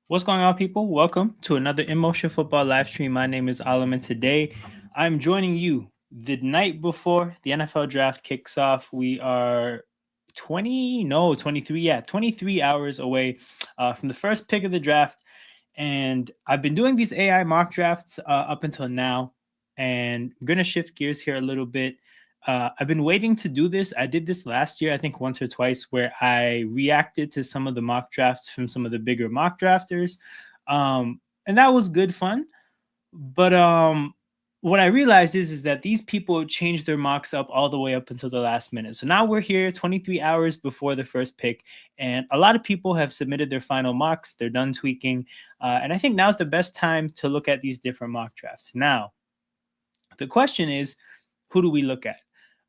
What's going on, people? Welcome to another In Motion Football live stream. My name is Alam, and today I'm joining you the night before the NFL draft kicks off. We are 23 hours away from the first pick of the draft. And I've been doing these AI mock drafts up until now, and I'm going to shift gears here a little bit. I've been waiting to do this. I did this last year, I think once or twice, where I reacted to some of the mock drafts from some of the bigger mock drafters. And that was good fun. But what I realized is that these people changed their mocks up all the way up until the last minute. So now we're here 23 hours before the first pick, and a lot of people have submitted their final mocks. They're done tweaking, and I think now's the best time to look at these different mock drafts. Now, the question is, who do we look at?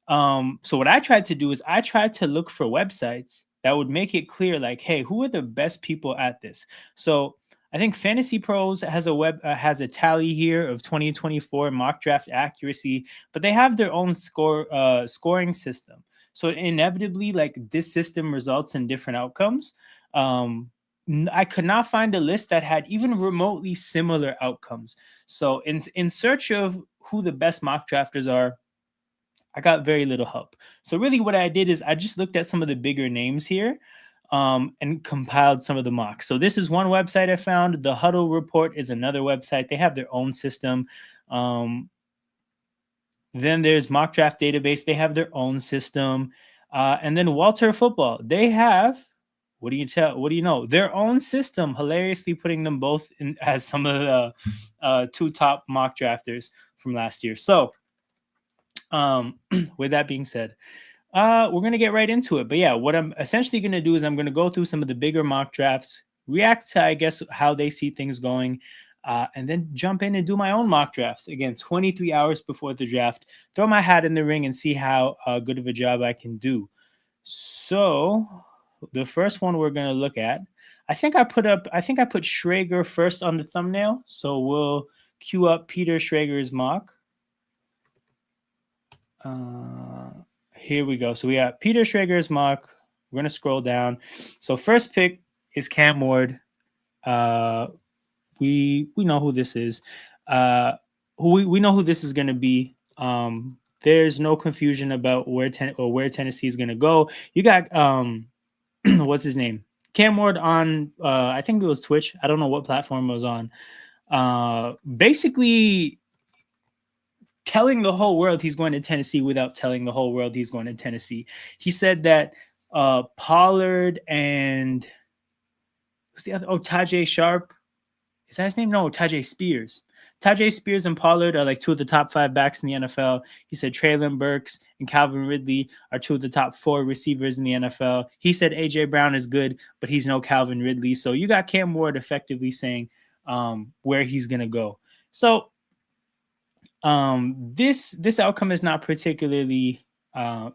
So what I tried to do is I tried to look for websites that would make it clear, like, hey, who are the best people at this? So I think Fantasy Pros has a tally here of 2024 mock draft accuracy, but they have their own scoring system. So inevitably, like, this system results in different outcomes. I could not find a list that had even remotely similar outcomes. So in search of who the best mock drafters are, I got very little help. So really what I did is I just looked at some of the bigger names here, and compiled some of the mocks. So this is one website I found. The Huddle Report is another website. They have their own system. Then there's Mock Draft Database. They have their own system. And then Walter Football. They have, what do you know? Their own system, hilariously putting them both in as some of the two top mock drafters from last year. So with that being said, we're going to get right into it. But yeah, what I'm essentially going to do is I'm going to go through some of the bigger mock drafts, react to, I guess, how they see things going, and then jump in and do my own mock drafts. Again, 23 hours before the draft, throw my hat in the ring and see how good of a job I can do. So the first one we're going to look at, I think I put Schrager first on the thumbnail. So we'll queue up Peter Schrager's mock. Here we go. So we have Peter Schrager's mock. We're gonna scroll down. So first pick is Cam Ward. We know who this is. We know who this is gonna be. There's no confusion about where Tennessee is gonna go. You got what's his name? Cam Ward on I think it was Twitch. I don't know what platform it was on. Basically telling the whole world he's going to Tennessee without telling the whole world he's going to Tennessee. He said that Pollard and who's the other? Oh, Tajay Sharp. Is that his name? No, Tajay Spears. Tajay Spears and Pollard are like two of the top 5 backs in the NFL. He said Traylon Burks and Calvin Ridley are two of the top 4 receivers in the NFL. He said A.J. Brown is good, but he's no Calvin Ridley. So you got Cam Ward effectively saying where he's going to go. So this outcome is not particularly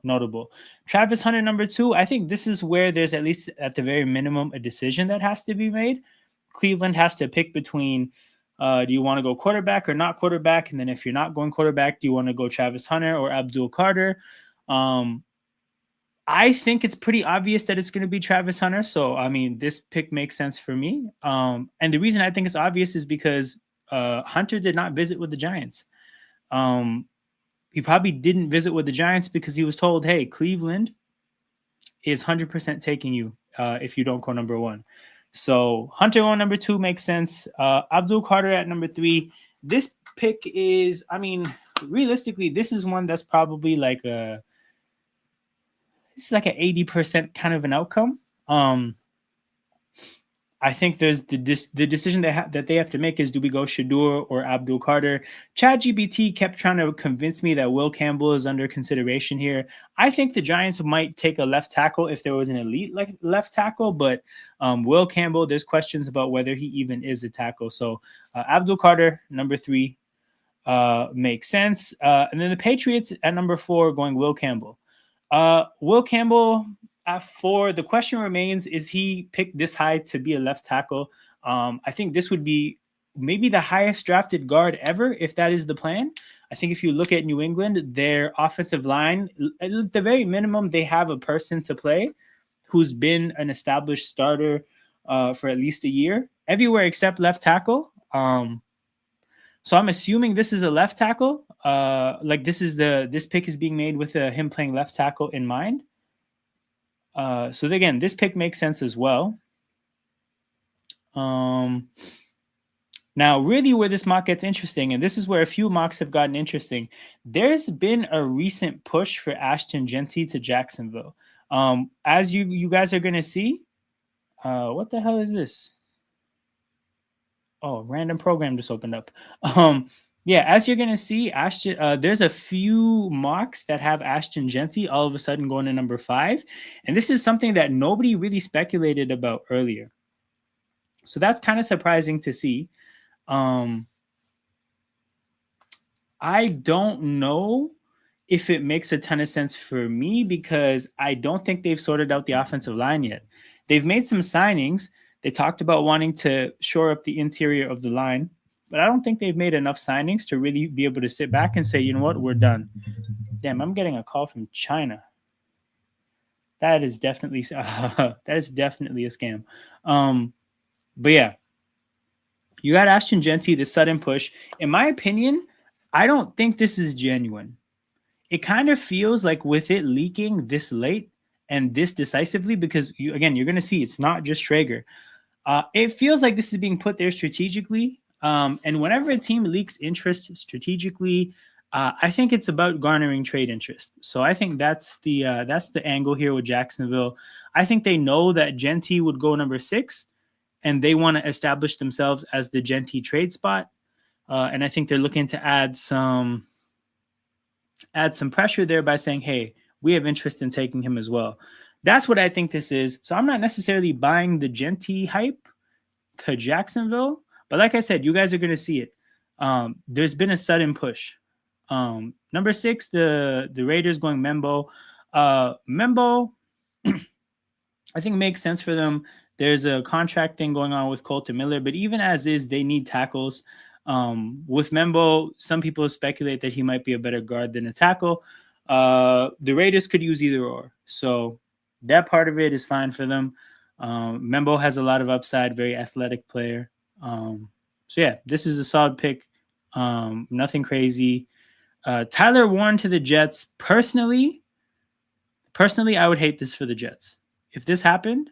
notable. Travis Hunter, number 2, I think this is where there's, at least at the very minimum, a decision that has to be made. Cleveland has to pick between do you want to go quarterback or not quarterback? And then if you're not going quarterback, do you want to go Travis Hunter or Abdul Carter? I think it's pretty obvious that it's going to be Travis Hunter. So, I mean, this pick makes sense for me. And the reason I think it's obvious is because Hunter did not visit with the Giants. He probably didn't visit with the Giants because he was told, hey, Cleveland is 100% taking you if you don't go number 1. So Hunter on number 2 makes sense. Abdul Carter at number 3. This pick is, I mean, realistically, this is one that's probably like an 80% kind of an outcome. I think there's the decision that they have to make is, do we go Shedeur or Abdul Carter? ChatGPT kept trying to convince me that Will Campbell is under consideration here. I think the Giants might take a left tackle if there was an elite left tackle, but Will Campbell, there's questions about whether he even is a tackle. So Abdul Carter, number 3, makes sense. And then the Patriots at number 4 going Will Campbell. Will Campbell at 4, the question remains, is he picked this high to be a left tackle? I think this would be maybe the highest drafted guard ever, if that is the plan. I think if you look at New England, their offensive line, at the very minimum, they have a person to play who's been an established starter for at least a year, everywhere except left tackle. So I'm assuming this is a left tackle. Like this pick is being made with him playing left tackle in mind. So again, this pick makes sense as well. Now, really, where this mock gets interesting, and this is where a few mocks have gotten interesting, there's been a recent push for Ashton Genty to Jacksonville. As you guys are going to see, what the hell is this? Oh, random program just opened up. Yeah, as you're going to see, Ashton, there's a few mocks that have Ashton Genty all of a sudden going to number 5. And this is something that nobody really speculated about earlier. So that's kind of surprising to see. I don't know if it makes a ton of sense for me because I don't think they've sorted out the offensive line yet. They've made some signings. They talked about wanting to shore up the interior of the line, but I don't think they've made enough signings to really be able to sit back and say, you know what, we're done. Damn, I'm getting a call from China. That is definitely a scam. But yeah, you got Ashton Genty, the sudden push. In my opinion, I don't think this is genuine. It kind of feels like with it leaking this late and this decisively, because you're going to see it's not just Schrager. It feels like this is being put there strategically. And whenever a team leaks interest strategically, I think it's about garnering trade interest. So I think that's the angle here with Jacksonville. I think they know that Genty would go number 6, and they want to establish themselves as the Genty trade spot. And I think they're looking to add some pressure there by saying, hey, we have interest in taking him as well. That's what I think this is. So I'm not necessarily buying the Genty hype to Jacksonville, but like I said, you guys are going to see it. There's been a sudden push. Number 6, the Raiders going Membo. Membo, I think makes sense for them. There's a contract thing going on with Colton Miller, but even as is, they need tackles. With Membo, some people speculate that he might be a better guard than a tackle. The Raiders could use either or. So that part of it is fine for them. Membo has a lot of upside, very athletic player. So yeah, this is a solid pick. Nothing crazy. Tyler Warren to the Jets. Personally, I would hate this for the Jets. If this happened,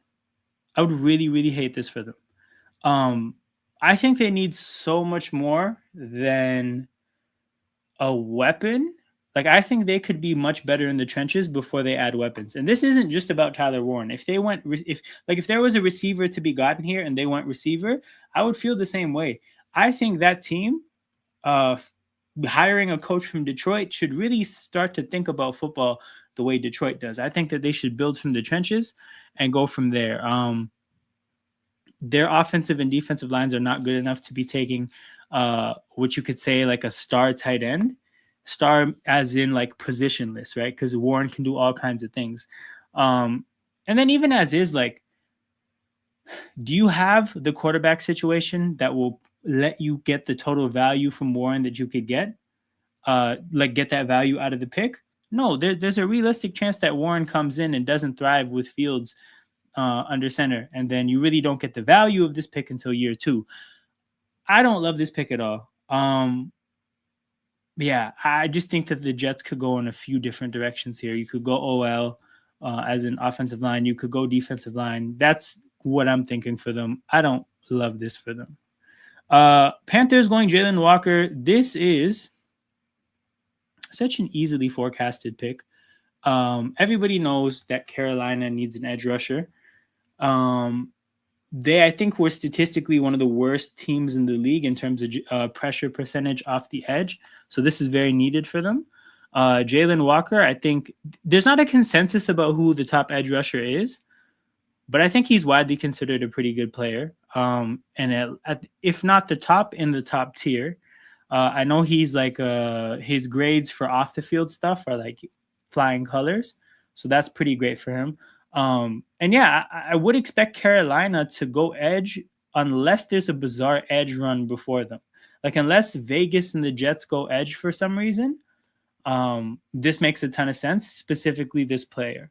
I would really, really hate this for them. I think they need so much more than a weapon. Like, I think they could be much better in the trenches before they add weapons. And this isn't just about Tyler Warren. If there was a receiver to be gotten here and they went receiver, I would feel the same way. I think that team, hiring a coach from Detroit, should really start to think about football the way Detroit does. I think that they should build from the trenches and go from there. Their offensive and defensive lines are not good enough to be taking what you could say like a star tight end. Star as in like positionless, right? Because Warren can do all kinds of things. And then even as is, like, do you have the quarterback situation that will let you get the total value from Warren that you could get? Like get that value out of the pick? No, there's a realistic chance that Warren comes in and doesn't thrive with Fields under center, and then you really don't get the value of this pick until year 2. I don't love this pick at all. Yeah, I just think that the Jets could go in a few different directions here. You could go OL as an offensive line. You could go defensive line. That's what I'm thinking for them. I don't love this for them. Panthers going Jalen Walker. This is such an easily forecasted pick. Everybody knows that Carolina needs an edge rusher. They, I think, were statistically one of the worst teams in the league in terms of pressure percentage off the edge. So this is very needed for them. Jalen Walker, I think there's not a consensus about who the top edge rusher is, but I think he's widely considered a pretty good player. And if not the top, in the top tier. I know he's like his grades for off the field stuff are like flying colors. So that's pretty great for him. And yeah, I would expect Carolina to go edge unless there's a bizarre edge run before them. Like unless Vegas and the Jets go edge for some reason, this makes a ton of sense, specifically this player.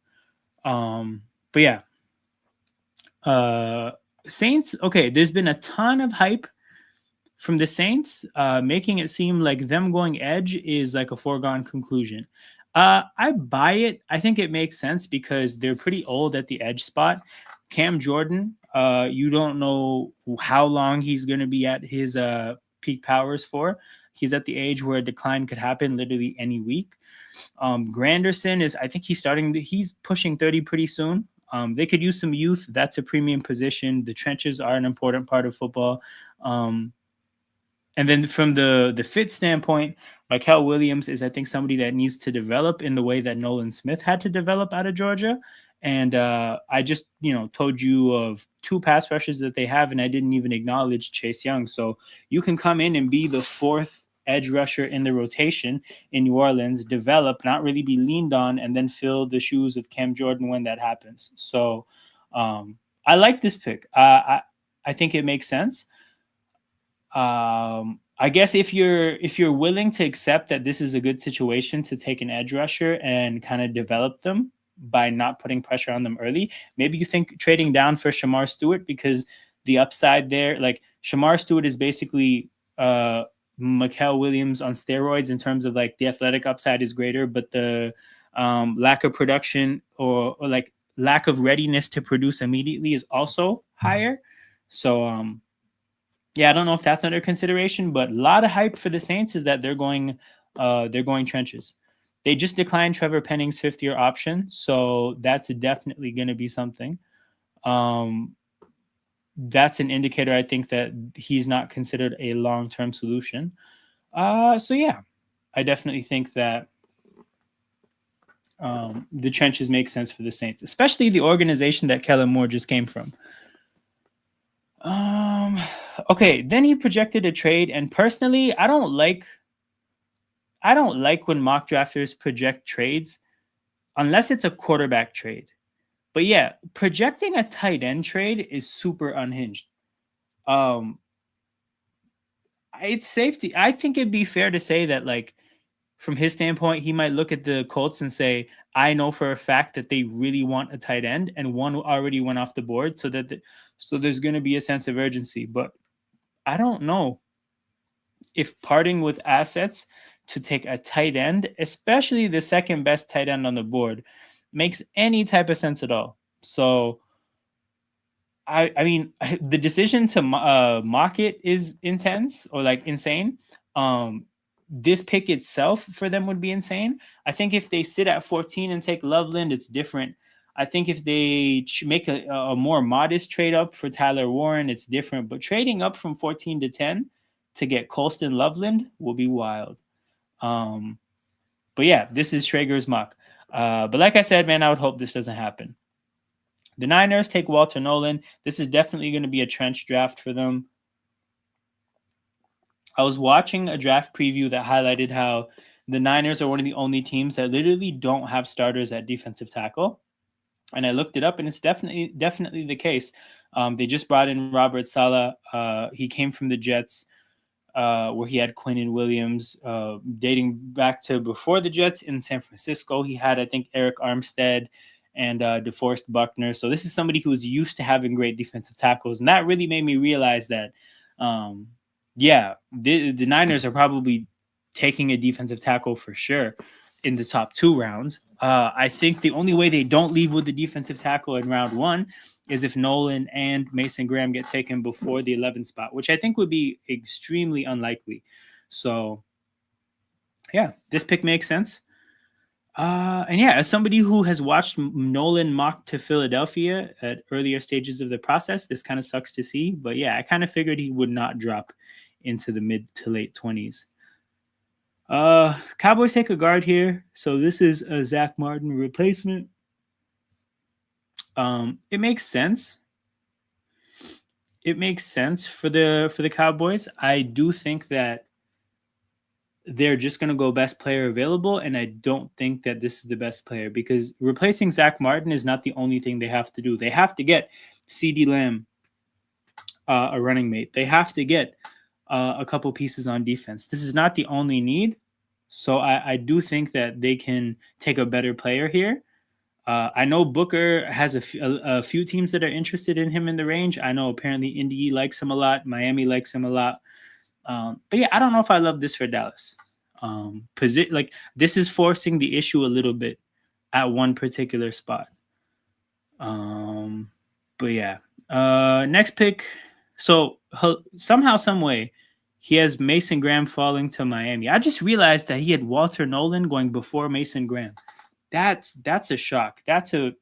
But yeah, Saints, okay, there's been a ton of hype from the Saints, making it seem like them going edge is like a foregone conclusion. I buy it. I think it makes sense because they're pretty old at the edge spot. Cam Jordan, you don't know how long he's going to be at his peak powers for. He's at the age where a decline could happen literally any week. Granderson is, I think he's pushing 30 pretty soon. They could use some youth. That's a premium position. The trenches are an important part of football. Um, and then from the fit standpoint, Michael Williams is, I think, somebody that needs to develop in the way that Nolan Smith had to develop out of Georgia. And I just, told you of two pass rushers that they have, and I didn't even acknowledge Chase Young. So you can come in and be the fourth edge rusher in the rotation in New Orleans, develop, not really be leaned on, and then fill the shoes of Cam Jordan when that happens. So I like this pick. I think it makes sense. I guess if you're willing to accept that this is a good situation to take an edge rusher and kind of develop them by not putting pressure on them early, maybe you think trading down for Shamar Stewart, because the upside there, like Shamar Stewart is basically Mikel Williams on steroids in terms of like the athletic upside is greater, but the lack of production or like lack of readiness to produce immediately is also higher. So yeah, I don't know if that's under consideration, but a lot of hype for the Saints is that they're going trenches. They just declined Trevor Penning's fifth-year option, so that's definitely going to be something. Um, that's an indicator, I think, that he's not considered a long-term solution. So yeah, I definitely think that the trenches make sense for the Saints, especially the organization that Kellen Moore just came from. Okay, then he projected a trade, and personally, I don't like when mock drafters project trades unless it's a quarterback trade. But yeah, projecting a tight end trade is super unhinged. Um, it's safety. I think it'd be fair to say that, like, from his standpoint, he might look at the Colts and say, "I know for a fact that they really want a tight end, and one already went off the board, so there's going to be a sense of urgency." But I don't know if parting with assets to take a tight end, especially the second best tight end on the board, makes any type of sense at all. So, I mean, the decision to mock it is intense or like insane. This pick itself for them would be insane. I think if they sit at 14 and take Loveland, it's different. I think if they make a more modest trade up for Tyler Warren, it's different. But trading up from 14 to 10 to get Colston Loveland will be wild. But yeah, this is Traeger's mock. But like I said, man, I would hope this doesn't happen. The Niners take Walter Nolan. This is definitely going to be a trench draft for them. I was watching a draft preview that highlighted how the Niners are one of the only teams that literally don't have starters at defensive tackle. And I looked it up, and it's definitely the case. They just brought in Robert Saleh. He came from the Jets, where he had Quinnen Williams, dating back to before the Jets in San Francisco. He had, I think, Eric Armstead and DeForest Buckner. So this is somebody who was used to having great defensive tackles, and that really made me realize that, the Niners are probably taking a defensive tackle for sure in the top 2 rounds. I think the only way they don't leave with the defensive tackle in round 1 is if Nolan and Mason Graham get taken before the 11th spot, which I think would be extremely unlikely. So, yeah, this pick makes sense. And yeah, as somebody who has watched Nolan mock to Philadelphia at earlier stages of the process, this kind of sucks to see. But yeah, I kind of figured he would not drop into the mid to late 20s. Cowboys take a guard here. So this is a Zach Martin replacement. It makes sense. It makes sense for the Cowboys. I do think that they're just going to go best player available, and I don't think that this is the best player, because replacing Zach Martin is not the only thing they have to do. They have to get CeeDee Lamb, a running mate. They have to get a couple pieces on defense. This is not the only need. So I do think that they can take a better player here. I know Booker has a few teams that are interested in him in the range. I know apparently Indy likes him a lot. Miami likes him a lot. But yeah, I don't know if I love this for Dallas. Like this is forcing the issue a little bit at one particular spot. Um, but yeah, next pick. So somehow, some way, he has Mason Graham falling to Miami. I just realized that he had Walter Nolan going before Mason Graham. That's a shock. That's a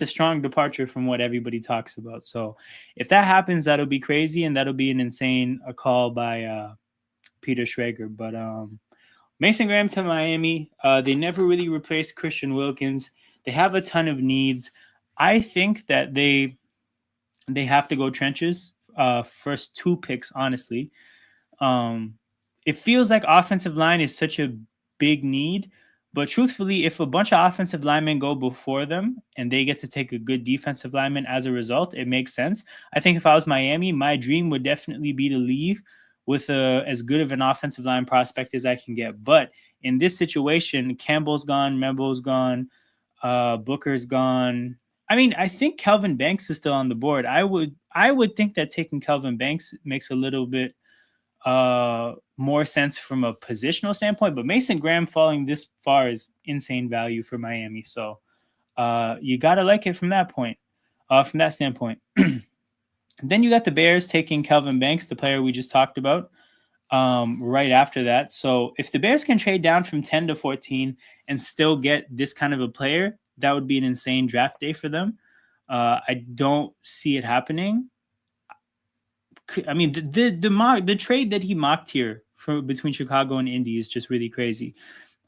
strong departure from what everybody talks about. So if that happens, that'll be crazy, and that'll be an insane a call by Peter Schrager. But Mason Graham to Miami. They never really replaced Christian Wilkins. They have a ton of needs. I think that they have to go trenches. First two picks, honestly. Um, it feels like offensive line is such a big need, but truthfully, if a bunch of offensive linemen go before them and they get to take a good defensive lineman as a result, it makes sense. I think if I was Miami, my dream would definitely be to leave with as good of an offensive line prospect as I can get. But in this situation, Campbell's gone, Membo's gone, Booker's gone. I mean, I think Kelvin Banks is still on the board. I would think that taking Kelvin Banks makes a little bit more sense from a positional standpoint, but Mason Graham falling this far is insane value for Miami. So you gotta like it from that point, from that standpoint. Then you got the Bears taking Kelvin Banks, the player we just talked about, right after that. So if the Bears can trade down from 10 to 14 and still get this kind of a player, that would be an insane draft day for them. I don't see it happening. I mean, the trade that he mocked here for between Chicago and Indy is just really crazy.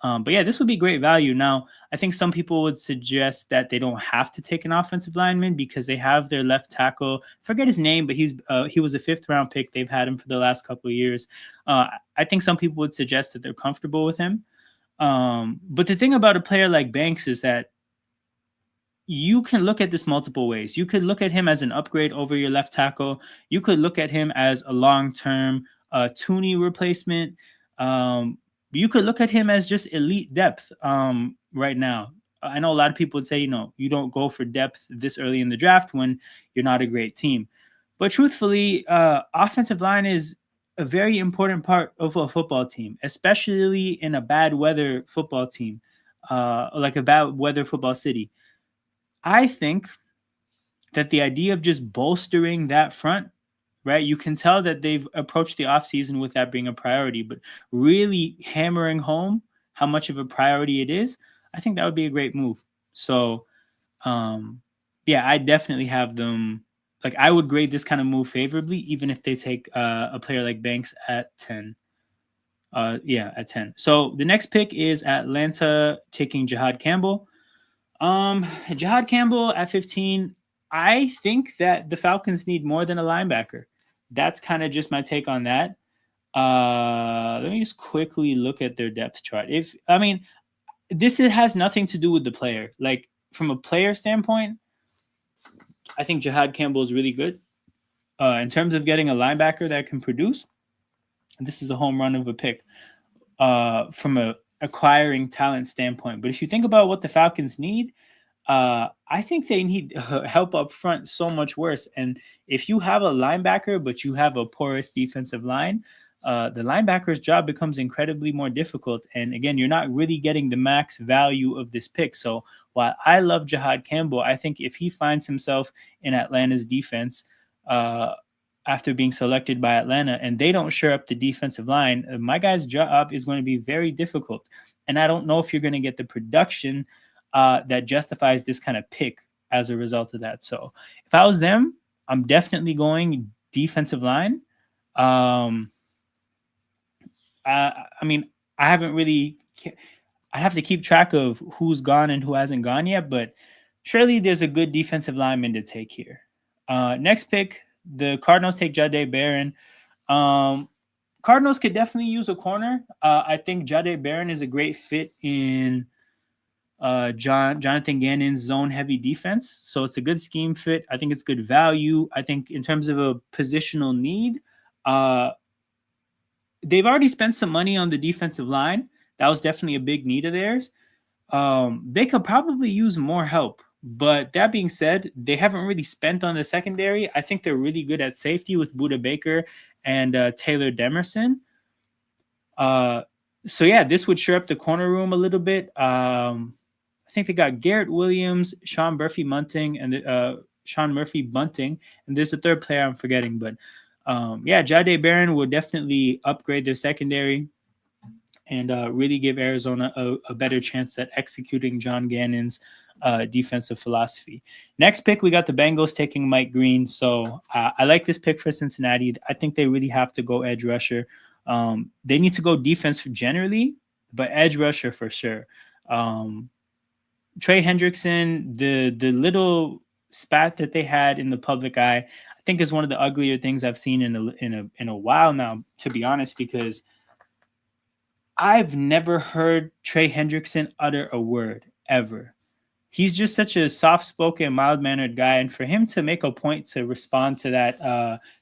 But yeah, this would be great value. Now, I think some people would suggest that they don't have to take an offensive lineman because they have their left tackle. I forget his name, but he was a 5th-round pick. They've had him for the last couple of years. I think some people would suggest that they're comfortable with him. But the thing about a player like Banks is that you can look at this multiple ways. You could look at him as an upgrade over your left tackle. You could look at him as a long-term Tooney replacement. You could look at him as just elite depth right now. I know a lot of people would say, you don't go for depth this early in the draft when you're not a great team. But truthfully, offensive line is a very important part of a football team, especially in a bad weather football team, like a bad weather football city. I think that the idea of just bolstering that front, right? You can tell that they've approached the offseason with that being a priority, but really hammering home how much of a priority it is, I think that would be a great move. So, yeah, I definitely have them. Like, I would grade this kind of move favorably, even if they take a player like Banks at 10. At 10. So the next pick is Atlanta taking Jihad Campbell. Jihad Campbell at 15. I think that the Falcons need more than a linebacker. That's kind of just my take on that. Let me just quickly look at their depth chart. This has nothing to do with the player. Like from a player standpoint, I think Jihad Campbell is really good. In terms of getting a linebacker that can produce, this is a home run of a pick from a acquiring talent standpoint. But if you think about what the Falcons need, I think they need help up front so much worse. And if you have a linebacker, but you have a porous defensive line, the linebacker's job becomes incredibly more difficult. And again, you're not really getting the max value of this pick. So while I love Jihad Campbell, I think if he finds himself in Atlanta's defense, after being selected by Atlanta and they don't shore up the defensive line, my guy's job is going to be very difficult. And I don't know if you're going to get the production that justifies this kind of pick as a result of that. So if I was them, I'm definitely going defensive line. I mean, I haven't really, I have to keep track of who's gone and who hasn't gone yet, but surely there's a good defensive lineman to take here. Next pick, the Cardinals take Jahdae Barron. Cardinals could definitely use a corner. I think Jahdae Barron is a great fit in Jonathan Gannon's zone-heavy defense. So it's a good scheme fit. I think it's good value. I think in terms of a positional need, they've already spent some money on the defensive line. That was definitely a big need of theirs. They could probably use more help. But that being said, they haven't really spent on the secondary. I think they're really good at safety with Buda Baker and Taylor Demerson. Uh, so yeah, this would shore up the corner room a little bit. I think they got Garrett Williams, Sean Murphy Bunting, and Sean Murphy Bunting, and there's a third player I'm forgetting, but yeah, Jade Barron will definitely upgrade their secondary and really give Arizona a better chance at executing John Gannon's defensive philosophy. Next pick, we got the Bengals taking Mike Green. So I like this pick for Cincinnati. I think they really have to go edge rusher. They need to go defense generally, but edge rusher for sure. Trey Hendrickson, the little spat that they had in the public eye, I think is one of the uglier things I've seen in a while now, to be honest, because I've never heard Trey Hendrickson utter a word ever. He's just such a soft-spoken, mild-mannered guy, and for him to make a point to respond to that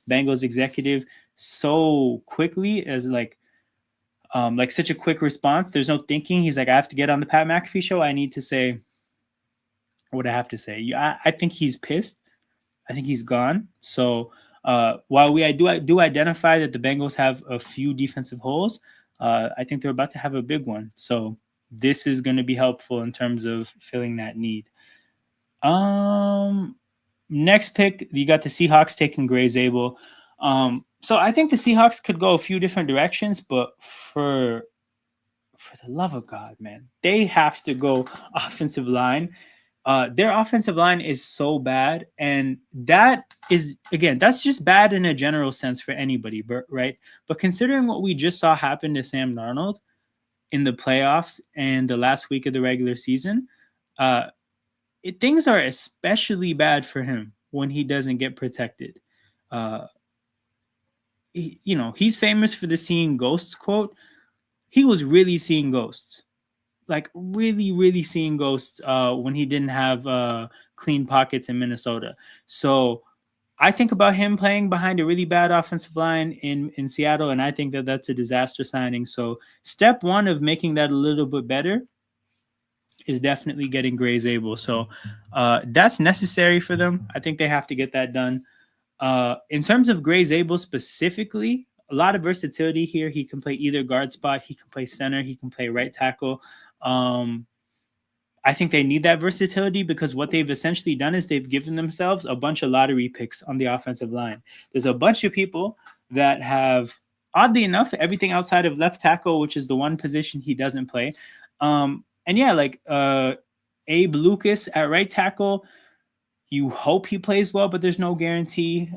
Bengals executive so quickly as like such a quick response, there's no thinking. He's like, I have to get on the Pat McAfee show. I need to say what I have to say. I think he's pissed. I think he's gone. So while I do identify that the Bengals have a few defensive holes, I think they're about to have a big one. So this is going to be helpful in terms of filling that need. Next pick, you got the Seahawks taking Gray Zabel. So I think the Seahawks could go a few different directions, but for the love of God, man, they have to go offensive line. Their offensive line is so bad, and that is, again, that's just bad in a general sense for anybody, right? But considering what we just saw happen to Sam Darnold in the playoffs and the last week of the regular season, things are especially bad for him when he doesn't get protected. He's famous for the seeing ghosts quote. He was really seeing ghosts, like really, really seeing ghosts when he didn't have clean pockets in Minnesota. So I think about him playing behind a really bad offensive line in Seattle, and I think that that's a disaster signing. So step one of making that a little bit better is definitely getting Gray Zabel. So that's necessary for them. I think they have to get that done. In terms of Gray Zabel specifically, a lot of versatility here. He can play either guard spot. He can play center. He can play right tackle. I think they need that versatility because what they've essentially done is they've given themselves a bunch of lottery picks on the offensive line. There's a bunch of people that have, oddly enough, everything outside of left tackle, which is the one position he doesn't play. And yeah, like Abe Lucas at right tackle, you hope he plays well, but there's no guarantee.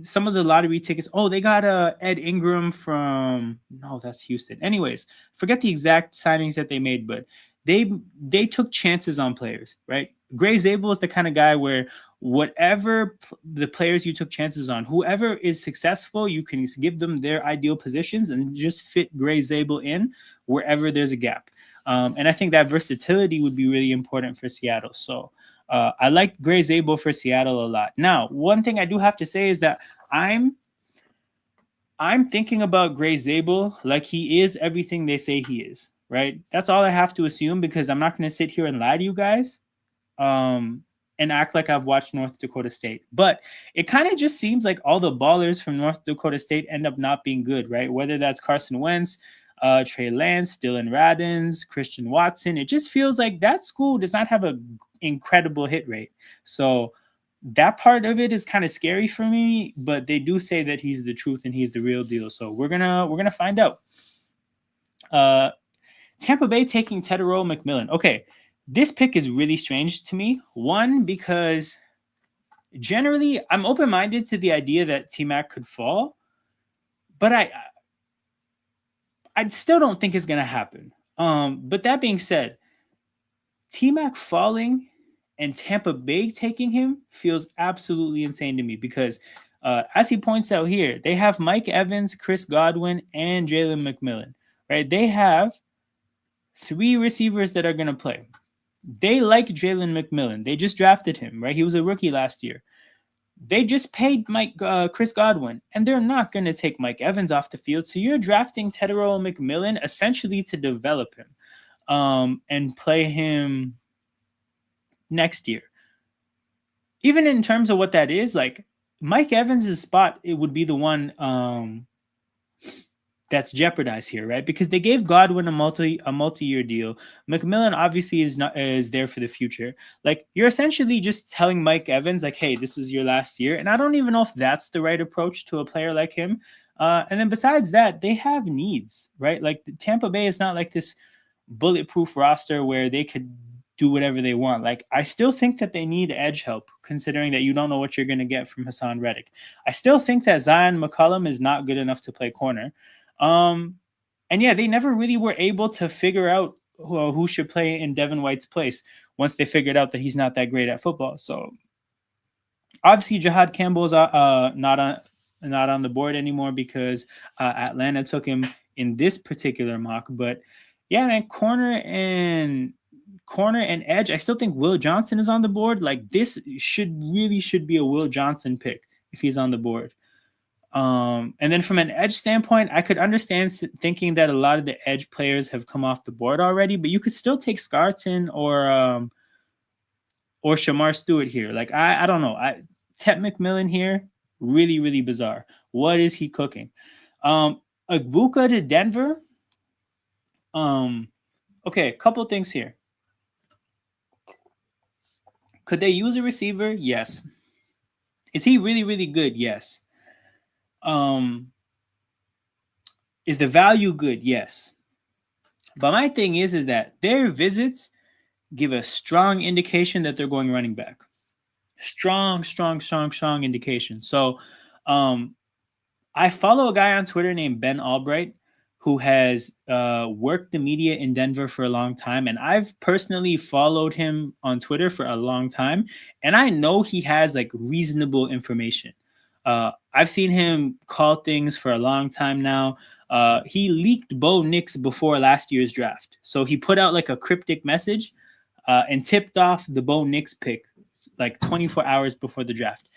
Some of the lottery tickets. Oh, they got Ed Ingram from, no, that's Houston. Anyways, forget the exact signings that they made, but they took chances on players, right? Gray Zabel is the kind of guy where whatever the players you took chances on, whoever is successful, you can give them their ideal positions and just fit Gray Zabel in wherever there's a gap. And I think that versatility would be really important for Seattle. So I like Gray Zabel for Seattle a lot. Now, one thing I do have to say is that I'm thinking about Gray Zabel like he is everything they say he is, right? That's all I have to assume because I'm not going to sit here and lie to you guys and act like I've watched North Dakota State. But it kind of just seems like all the ballers from North Dakota State end up not being good, right? Whether that's Carson Wentz, Trey Lance, Dylan Radins, Christian Watson. It just feels like that school does not have an incredible hit rate. So that part of it is kind of scary for me, but they do say that he's the truth and he's the real deal. So we're gonna find out. Tampa Bay taking Tetairoa McMillan. Okay, this pick is really strange to me. One, because generally I'm open-minded to the idea that T-Mac could fall, but I still don't think it's gonna happen. But that being said, T-Mac falling and Tampa Bay taking him feels absolutely insane to me because, as he points out here, they have Mike Evans, Chris Godwin, and Jalen McMillan, right? They have 3 receivers that are going to play. They like Jalen McMillan. They just drafted him, right? He was a rookie last year. They just paid Chris Godwin, and they're not going to take Mike Evans off the field. So you're drafting Tedero McMillan essentially to develop him, and play him next year. Even in terms of what that is, like Mike Evans' spot, it would be the one that's jeopardized here, right? Because they gave Godwin a multi-year deal. McMillan obviously is there for the future. Like you're essentially just telling Mike Evans, like, hey, this is your last year, and I don't even know if that's the right approach to a player like him. And then besides that, they have needs, right? Like Tampa Bay is not like this bulletproof roster where they could do whatever they want. Like I still think that they need edge help, considering that you don't know what you're going to get from Hassan Reddick. I still think that Zion McCollum is not good enough to play corner. Um, and yeah, they never really were able to figure out who should play in Devin White's place once they figured out that he's not that great at football. So obviously, Jihad Campbell is not on the board anymore because Atlanta took him in this particular mock. But yeah, man, corner and edge. I still think Will Johnson is on the board. Like this should be a Will Johnson pick if he's on the board. And then from an edge standpoint, I could understand thinking that a lot of the edge players have come off the board already, but you could still take Scarton or Shamar Stewart here. Like I don't know. Tet McMillan here, really, really bizarre. What is he cooking? Agbuka to Denver. Okay, a couple things here. Could they use a receiver? Yes. Is he really, really good? Yes. Um, is the value good? Yes. But my thing is that their visits give a strong indication that they're going running back. Strong indication. So, um, I follow a guy on Twitter named Ben Albright who has worked the media in Denver for a long time. And I've personally followed him on Twitter for a long time. And I know he has like reasonable information. I've seen him call things for a long time now. He leaked Bo Nix before last year's draft. So he put out like a cryptic message and tipped off the Bo Nix pick like 24 hours before the draft.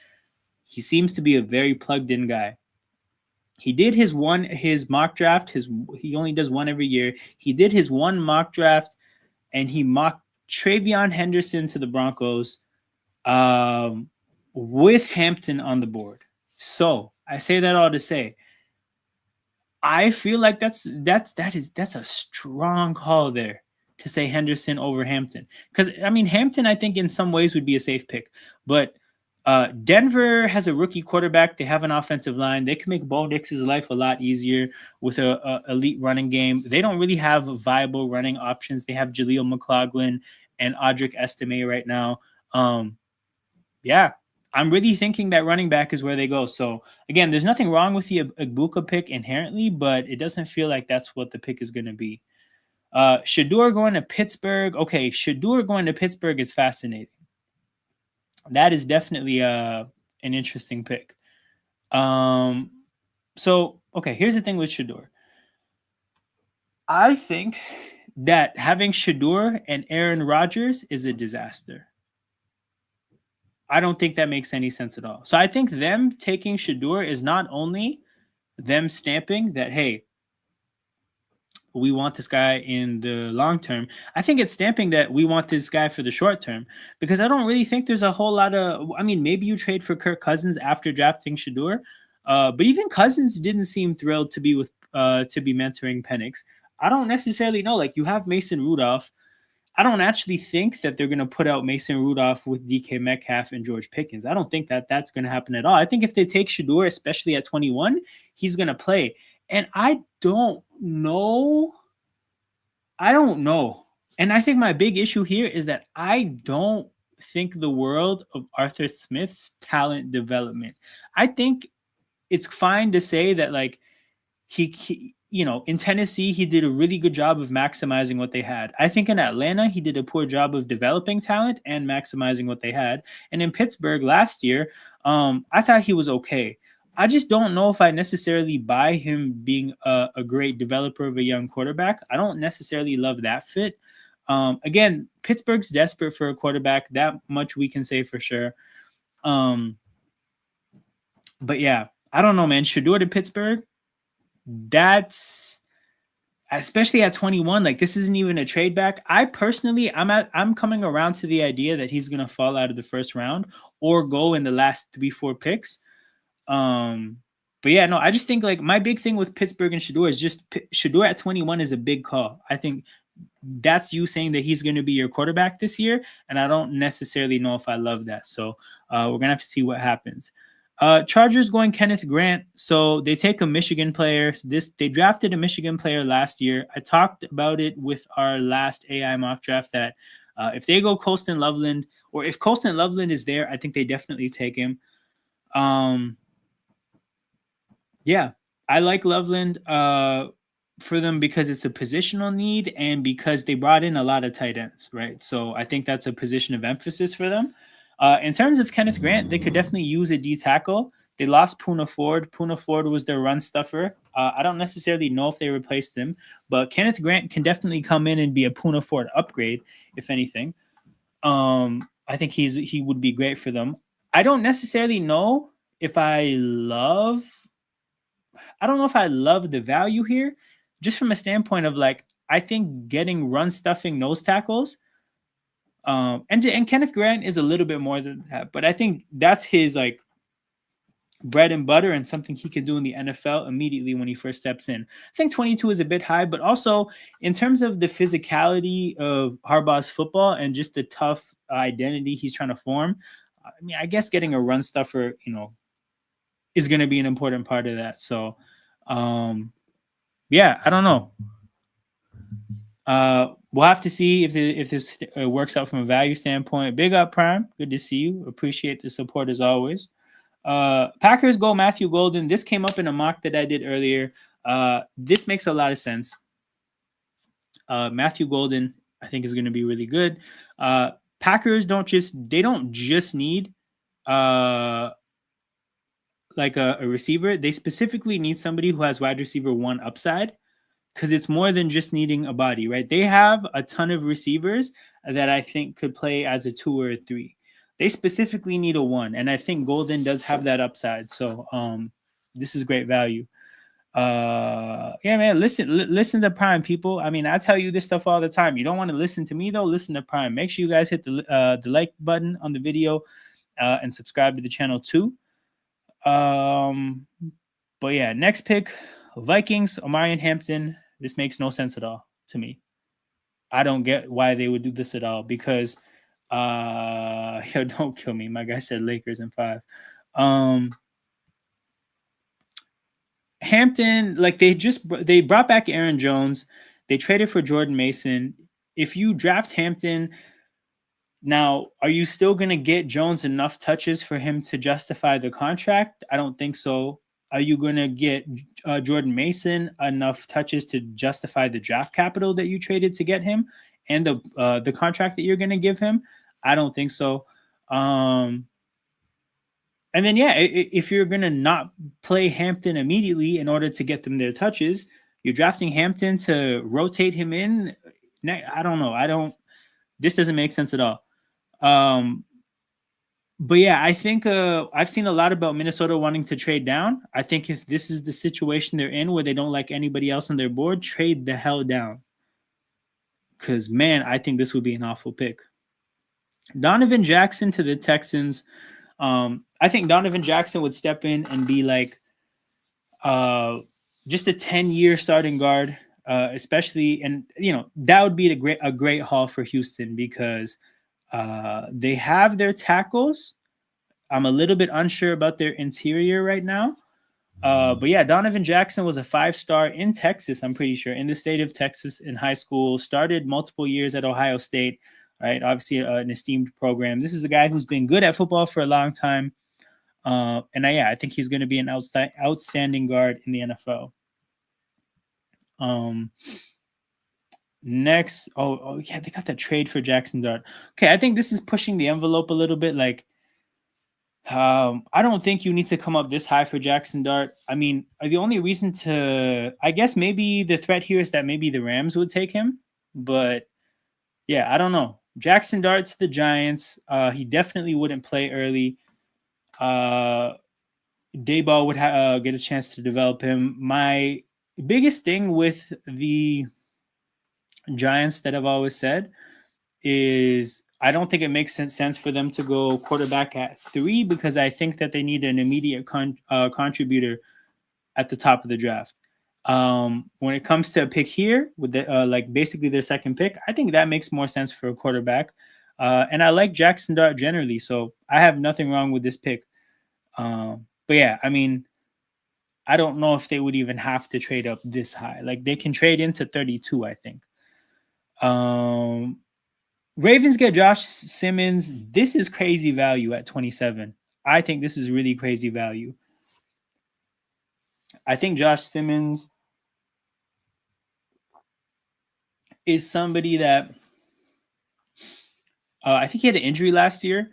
He seems to be a very plugged in guy. He did his mock draft. He only does one every year. He did his one mock draft, and he mocked Travion Henderson to the Broncos, um, with Hampton on the board. So I say that all to say, I feel like that's a strong call there to say Henderson over Hampton. Because I mean Hampton, I think in some ways would be a safe pick, but Denver has a rookie quarterback. They have an offensive line. They can make Bo Nix's life a lot easier with a elite running game. They don't really have viable running options. They have Jaleel McLaughlin and Audric Estime right now. Yeah, I'm really thinking that running back is where they go. So again, there's nothing wrong with the Agbuka pick inherently, but it doesn't feel like that's what the pick is going to be. Shador going to Pittsburgh. Okay, Shador going to Pittsburgh is fascinating. That is definitely an interesting pick. So okay, here's the thing with Shador. I think that having Shador and Aaron Rodgers is a disaster. I don't think that makes any sense at all. So I think them taking Shador is not only them stamping that, hey, we want this guy in the long term. I think it's stamping that we want this guy for the short term, because I don't really think there's a whole lot of. I mean, maybe you trade for Kirk Cousins after drafting Shador, but even Cousins didn't seem thrilled to be mentoring Penix. I don't necessarily know. Like you have Mason Rudolph. I don't actually think that they're going to put out Mason Rudolph with DK Metcalf and George Pickens. I don't think that that's going to happen at all. I think if they take Shador, especially at 21, he's going to play. And I don't know. I don't know. And I think my big issue here is that I don't think the world of Arthur Smith's talent development. I think it's fine to say that like he in Tennessee he did a really good job of maximizing what they had. I think in Atlanta he did a poor job of developing talent and maximizing what they had. And in Pittsburgh last year, I thought he was okay. I just don't know if I necessarily buy him being a great developer of a young quarterback. I don't necessarily love that fit. Again, Pittsburgh's desperate for a quarterback. That much we can say for sure. But yeah, I don't know, man. Shador to Pittsburgh, that's especially at 21. Like this isn't even a trade back. I personally, I'm coming around to the idea that he's gonna fall out of the first round or go in the last 3-4 picks. Um, but yeah, no, I just think like my big thing with Pittsburgh and Shador is just Shador at 21 is a big call. I think that's you saying that he's going to be your quarterback this year, and I don't necessarily know if I love that. So we're gonna have to see what happens. Chargers going Kenneth Grant. So they take a Michigan player. They drafted a Michigan player last year. I talked about it with our last AI mock draft that if they go Colston Loveland, or if Colston Loveland is there, I think they definitely take him. Um, yeah, I like Loveland for them because it's a positional need and because they brought in a lot of tight ends, right? So I think that's a position of emphasis for them. In terms of Kenneth Grant, they could definitely use a D tackle. They lost Puna Ford. Puna Ford was their run stuffer. I don't necessarily know if they replaced him, but Kenneth Grant can definitely come in and be a Puna Ford upgrade, if anything. I think he would be great for them. I don't necessarily know if I don't know if I love the value here, just from a standpoint of like I think getting run stuffing nose tackles, and Kenneth Grant is a little bit more than that, but I think that's his like bread and butter and something he could do in the NFL immediately when he first steps in. I think 22 is a bit high, but also in terms of the physicality of Harbaugh's football and just the tough identity he's trying to form. I mean, I guess getting a run stuffer, is going to be an important part of that. So, um, yeah, I don't know. We'll have to see if this works out from a value standpoint. Big up, Prime. Good to see you. Appreciate the support as always. Packers go Matthew Golden. This came up in a mock that I did earlier. This makes a lot of sense. Matthew Golden, I think, is going to be really good. Packers don't just need uh, like a receiver. They specifically need somebody who has wide receiver one upside because it's more than just needing a body, right? They have a ton of receivers that I think could play as a 2 or a 3. They specifically need a 1, and I think Golden does have that upside. So this is great value. Yeah, man, listen to Prime, people. I mean, I tell you this stuff all the time. You don't want to listen to me though, listen to Prime. Make sure you guys hit the like button on the video and subscribe to the channel too. But yeah, next pick, Vikings, Omarion Hampton. This makes no sense at all to me. I don't get why they would do this at all because yo, don't kill me. My guy said Lakers in 5. Hampton, like they brought back Aaron Jones. They traded for Jordan Mason. If you draft Hampton, now, are you still going to get Jones enough touches for him to justify the contract? I don't think so. Are you going to get Jordan Mason enough touches to justify the draft capital that you traded to get him and the contract that you're going to give him? I don't think so. And then, yeah, if you're going to not play Hampton immediately in order to get them their touches, you're drafting Hampton to rotate him in. I don't know. This doesn't make sense at all. But yeah, I think I've seen a lot about Minnesota wanting to trade down. I think if this is the situation they're in where they don't like anybody else on their board, trade the hell down. Because, man, I think this would be an awful pick. Donovan Jackson to the Texans. I think Donovan Jackson would step in and be like just a 10-year starting guard, especially. And, that would be a great haul for Houston because they have their tackles. I'm a little bit unsure about their interior right now. But yeah, Donovan Jackson was a 5-star in Texas, I'm pretty sure, in the state of Texas in high school, started multiple years at Ohio State, right? Obviously, an esteemed program. This is a guy who's been good at football for a long time. I think he's going to be an outstanding guard in the NFL. Next, yeah, they got that trade for Jackson Dart. Okay, I think this is pushing the envelope a little bit. Like, I don't think you need to come up this high for Jackson Dart. I mean, the only reason I guess maybe the threat here is that maybe the Rams would take him. But yeah, I don't know. Jackson Dart to the Giants. He definitely wouldn't play early. Dayball would get a chance to develop him. My biggest thing with the Giants that I've always said is I don't think it makes sense for them to go quarterback at 3 because I think that they need an immediate contributor at the top of the draft. When it comes to a pick here with like basically their second pick, I think that makes more sense for a quarterback. And I like Jackson Dart generally, so I have nothing wrong with this pick. But yeah, I mean, I don't know if they would even have to trade up this high. Like they can trade into 32, I think. Um, Ravens get Josh Simmons. This is crazy value at 27. I think this is really crazy value. I think Josh Simmons is somebody that I think he had an injury last year,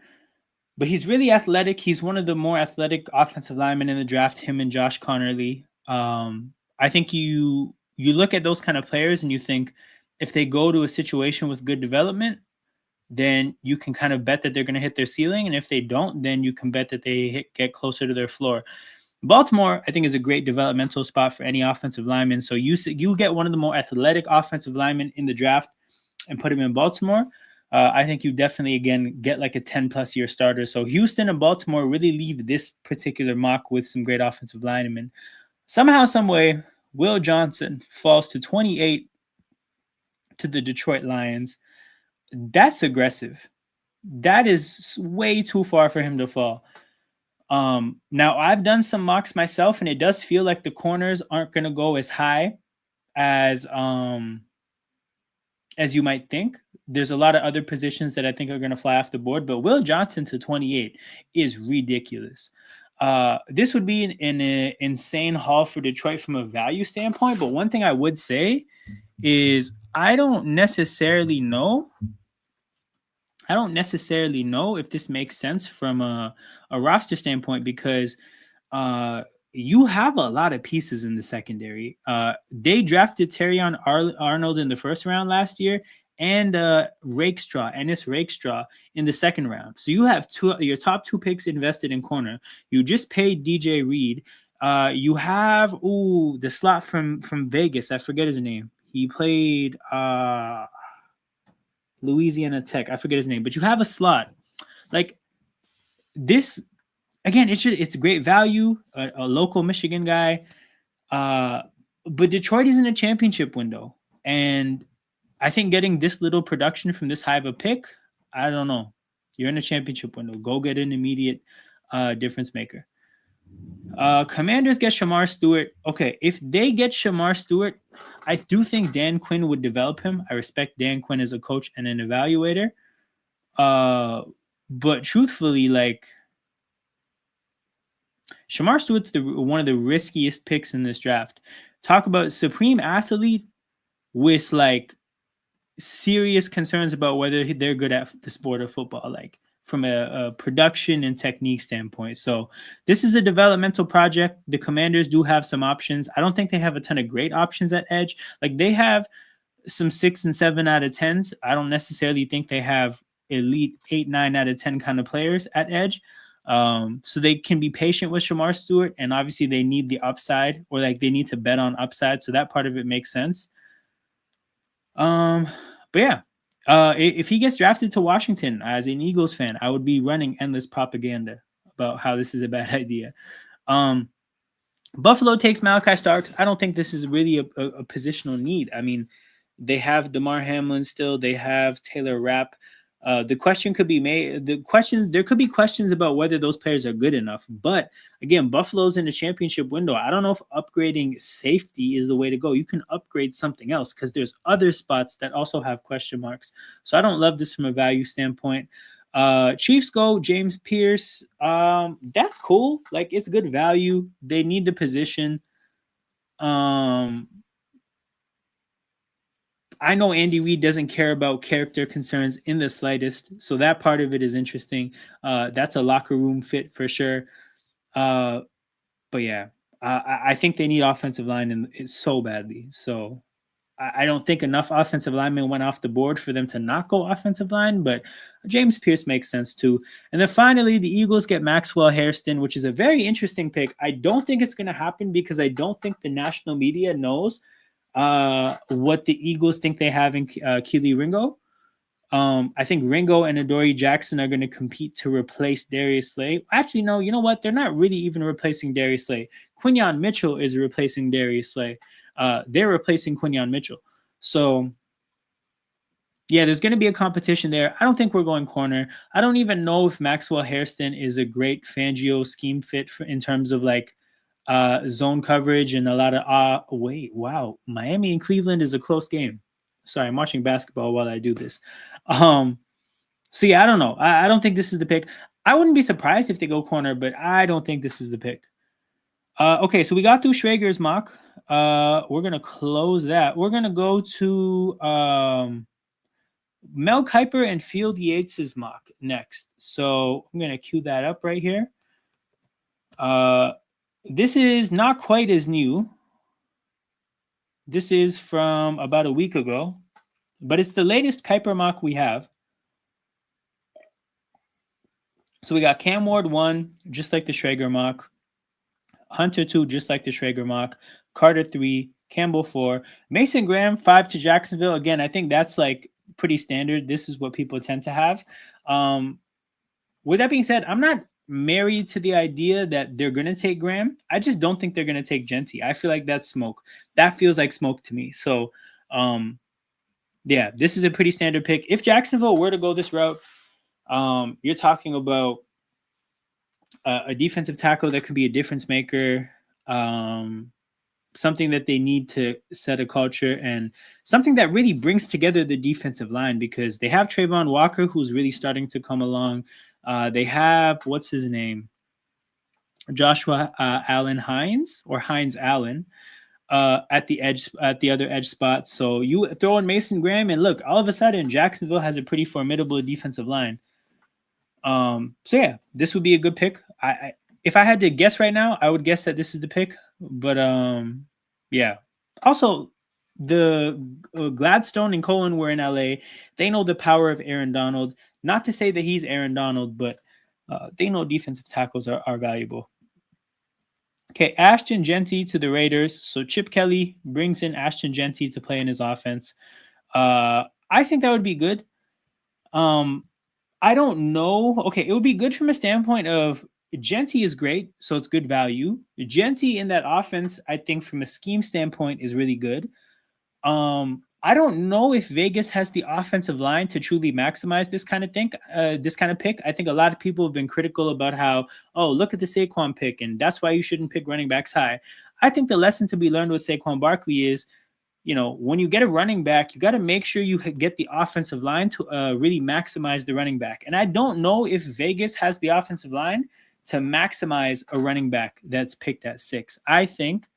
but he's really athletic. He's one of the more athletic offensive linemen in the draft. Him and Josh Connerly. I think you look at those kind of players and you think if they go to a situation with good development, then you can kind of bet that they're going to hit their ceiling, and if they don't, then you can bet that they get closer to their floor. Baltimore, I think, is a great developmental spot for any offensive lineman. So you get one of the more athletic offensive linemen in the draft and put him in Baltimore. I think you definitely, again, get like a 10-plus year starter. So Houston and Baltimore really leave this particular mock with some great offensive linemen. Somehow, some way, Will Johnson falls to 28 to the Detroit Lions. That's aggressive. That is way too far for him to fall. Now I've done some mocks myself, and it does feel like the corners aren't going to go as high as you might think. There's a lot of other positions that I think are going to fly off the board, but Will Johnson to 28 is ridiculous. This would be an insane haul for Detroit from a value standpoint, but one thing I would say is I don't necessarily know if this makes sense from a roster standpoint because you have a lot of pieces in the secondary. They drafted Terrion Arnold in the first round last year and Ennis Rakestraw in the second round. So you have your top 2 picks invested in corner. You just paid DJ Reed. You have the slot from Vegas. I forget his name. He played Louisiana Tech. I forget his name, but you have a slot. Like this, again, it's great value. A local Michigan guy, but Detroit is in a championship window, and I think getting this little production from this high of a pick, I don't know. You're in a championship window. Go get an immediate difference maker. Commanders get Shamar Stewart. Okay, if they get Shamar Stewart, I do think Dan Quinn would develop him. I respect Dan Quinn as a coach and an evaluator. But truthfully, like Shamar Stewart's one of the riskiest picks in this draft. Talk about supreme athlete with like serious concerns about whether they're good at the sport of football, like from a production and technique standpoint. So this is a developmental project. The Commanders do have some options. I don't think they have a ton of great options at edge. Like they have some 6 and 7 out of 10s. I don't necessarily think they have elite 8, 9 out of 10 kind of players at edge. So they can be patient with Shamar Stewart, and obviously they need the upside, or like they need to bet on upside. So that part of it makes sense. But yeah, if he gets drafted to Washington as an Eagles fan, I would be running endless propaganda about how this is a bad idea. Buffalo takes Malachi Starks. I don't think this is really a positional need. I mean, they have DeMar Hamlin still. They have Taylor Rapp. The question could be made. There could be questions about whether those players are good enough. But again, Buffalo's in the championship window. I don't know if upgrading safety is the way to go. You can upgrade something else because there's other spots that also have question marks. So I don't love this from a value standpoint. Chiefs go James Pierce. That's cool. Like it's good value. They need the position. I know Andy Reid doesn't care about character concerns in the slightest, so that part of it is interesting. That's a locker room fit for sure. But yeah, I think they need offensive line and so badly. So I don't think enough offensive linemen went off the board for them to not go offensive line, but James Pierce makes sense too. And then finally, the Eagles get Maxwell Hairston, which is a very interesting pick. I don't think it's going to happen because I don't think the national media knows what the Eagles think they have in Keely Ringo. I think Ringo and Adoree Jackson are going to compete to replace Darius Slay. Actually, no, you know what? They're not really even replacing Darius Slay. Quinyon Mitchell is replacing Darius Slay. They're replacing Quinyon Mitchell. So, yeah, there's going to be a competition there. I don't think we're going corner. I don't even know if Maxwell Hairston is a great Fangio scheme fit in terms of like zone coverage and a lot of wow, Miami and Cleveland is a close game. Sorry, I'm watching basketball while I do this. Um, so yeah, I don't know. I don't think this is the pick. I wouldn't be surprised if they go corner, but I don't think this is the pick. Okay, so we got through Schrager's mock. We're gonna close that. We're gonna go to Mel Kiper and Field Yates's mock next. So I'm gonna cue that up right here. This is not quite as new. This is from about a week ago, but it's the latest Kiper mock we have. So we got Cam Ward 1, just like the Schrager mock. Hunter 2, just like the Schrager mock. Carter 3, Campbell 4. Mason Graham 5 to Jacksonville. Again, I think that's like pretty standard. This is what people tend to have. With that being said, I'm not married to the idea that they're going to take Graham. I just don't think they're going to take Genty. I feel like that's smoke. That feels like smoke to me. So, yeah, this is a pretty standard pick. If Jacksonville were to go this route, you're talking about a defensive tackle that could be a difference maker, something that they need to set a culture, and something that really brings together the defensive line, because they have Trayvon Walker, who's really starting to come along. They have, what's his name? Joshua Allen Hines, or Hines Allen, at the edge, at the other edge spot. So you throw in Mason Graham, and look, all of a sudden Jacksonville has a pretty formidable defensive line. So yeah, this would be a good pick. If I had to guess right now, I would guess that this is the pick. But yeah. Also, the Gladstone and Cohen were in LA. They know the power of Aaron Donald. Not to say that he's Aaron Donald, but they know defensive tackles are valuable. Okay, Ashton Genty to the Raiders. So Chip Kelly brings in Ashton Genty to play in his offense. I think that would be good. I don't know. Okay, it would be good from a standpoint of Genty is great, so it's good value. Genty in that offense, I think from a scheme standpoint, is really good. I don't know if Vegas has the offensive line to truly maximize this kind of thing, this kind of pick. I think a lot of people have been critical about how, oh, look at the Saquon pick, and that's why you shouldn't pick running backs high. I think the lesson to be learned with Saquon Barkley is, you know, when you get a running back, you got to make sure you get the offensive line to really maximize the running back. And I don't know if Vegas has the offensive line to maximize a running back that's picked at 6. I think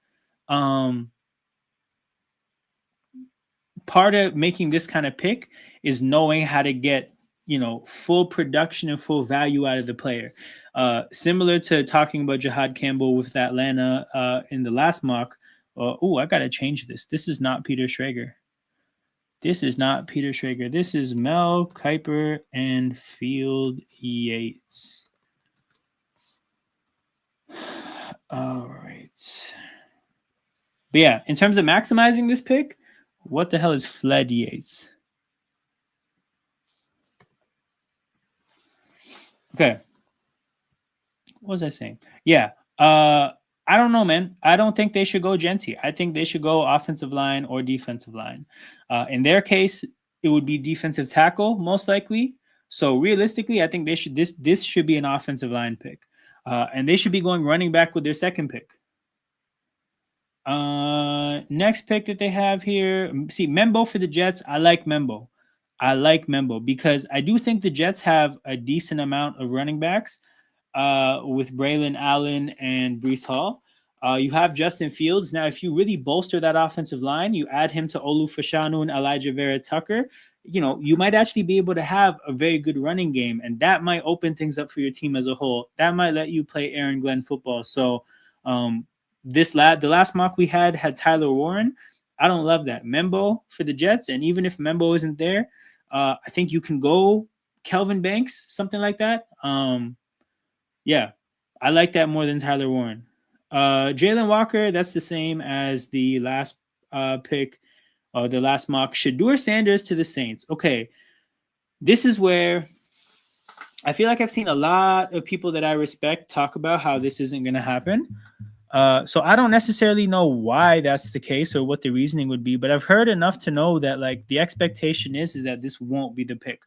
part of making this kind of pick is knowing how to get, you know, full production and full value out of the player. Similar to talking about Jahad Campbell with Atlanta in the last mock. I got to change this. This is not Peter Schrager. This is not Peter Schrager. This is Mel Kiper and Field Yates. All right. But yeah, in terms of maximizing this pick, what the hell is Fled Yates? Okay. What was I saying? Yeah. I don't know, man. I don't think they should go Genty. I think they should go offensive line or defensive line. In their case, it would be defensive tackle most likely. So realistically, I think they should this should be an offensive line pick, and they should be going running back with their second pick. Next pick that they have here, see Membo for the Jets. I like Membo. Because I do think the Jets have a decent amount of running backs. With Braylon Allen and Breece Hall. You have Justin Fields. Now, if you really bolster that offensive line, you add him to Olu Fashanu and Elijah Vera Tucker, you know, you might actually be able to have a very good running game, and that might open things up for your team as a whole. That might let you play Aaron Glenn football. So the last mock we had Tyler Warren. I don't love that. Membo for the Jets, and even if Membo isn't there, I think you can go Kelvin Banks, something like that. Yeah, I like that more than Tyler Warren. Jalen Walker, that's the same as the last pick, the last mock. Shador Sanders to the Saints. Okay, this is where I feel like I've seen a lot of people that I respect talk about how this isn't going to happen. So I don't necessarily know why that's the case or what the reasoning would be, but I've heard enough to know that like the expectation is that this won't be the pick.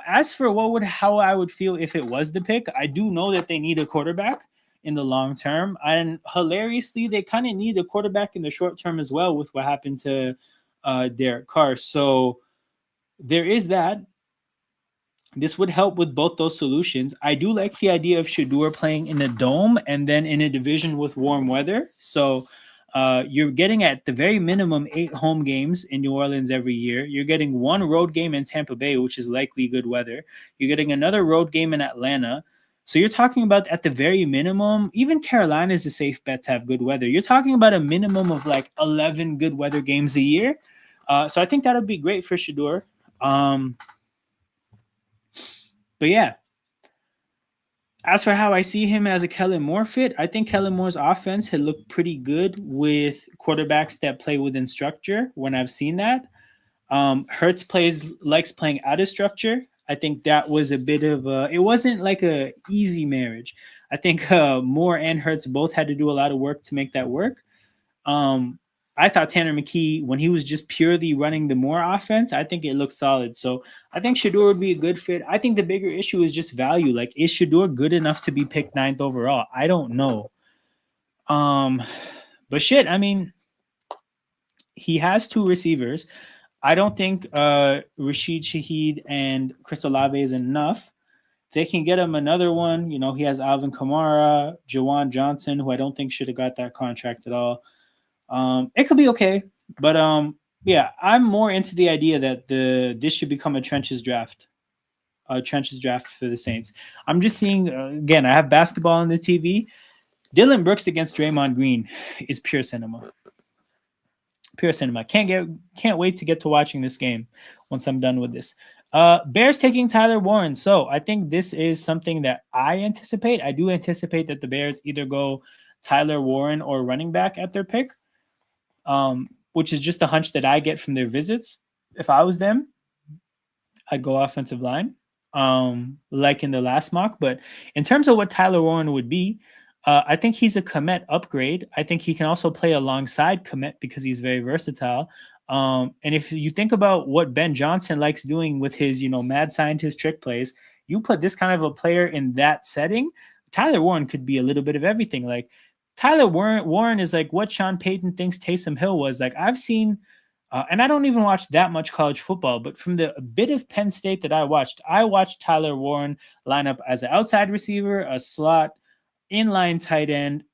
As for how I would feel if it was the pick, I do know that they need a quarterback in the long term, and hilariously, they kind of need a quarterback in the short term as well with what happened to Derek Carr. So there is that. This would help with both those solutions. I do like the idea of Shador playing in a dome and then in a division with warm weather. So you're getting at the very minimum 8 home games in New Orleans every year. You're getting one road game in Tampa Bay, which is likely good weather. You're getting another road game in Atlanta. So you're talking about at the very minimum, even Carolina is a safe bet to have good weather. You're talking about a minimum of like 11 good weather games a year. So I think that would be great for Shador. But yeah, as for how I see him as a Kellen Moore fit, I think Kellen Moore's offense had looked pretty good with quarterbacks that play within structure when I've seen that. Hertz likes playing out of structure. I think that was a bit of it wasn't like a easy marriage. I think Moore and Hertz both had to do a lot of work to make that work. Um, I thought Tanner McKee, when he was just purely running the Moore offense, I think it looked solid. So I think Shador would be a good fit. I think the bigger issue is just value. Like, is Shador good enough to be picked 9th overall? I don't know. Um, but shit, I mean, he has 2 receivers. I don't think Rashid Shaheed and Chris Olave is enough. They can get him another one. You know, he has Alvin Kamara, Jawan Johnson, who I don't think should have got that contract at all. It could be okay, but yeah, I'm more into the idea that this should become a trenches draft for the Saints. I'm just seeing again. I have basketball on the TV. Dylan Brooks against Draymond Green is pure cinema. Pure cinema. Can't wait to get to watching this game once I'm done with this. Bears taking Tyler Warren. So I think this is something that I anticipate. I do anticipate that the Bears either go Tyler Warren or running back at their pick. Which is just a hunch that I get from their visits. If I was them, I'd go offensive line, like in the last mock. But in terms of what Tyler Warren would be, I think he's a Komet upgrade. I think he can also play alongside Komet because he's very versatile. And if you think about what Ben Johnson likes doing with his, mad scientist trick plays, you put this kind of a player in that setting, Tyler Warren could be a little bit of everything. Like Tyler Warren is like what Sean Payton thinks Taysom Hill was. Like I've seen, and I don't even watch that much college football, but from the bit of Penn State that I watched Tyler Warren line up as an outside receiver, a slot, inline tight end,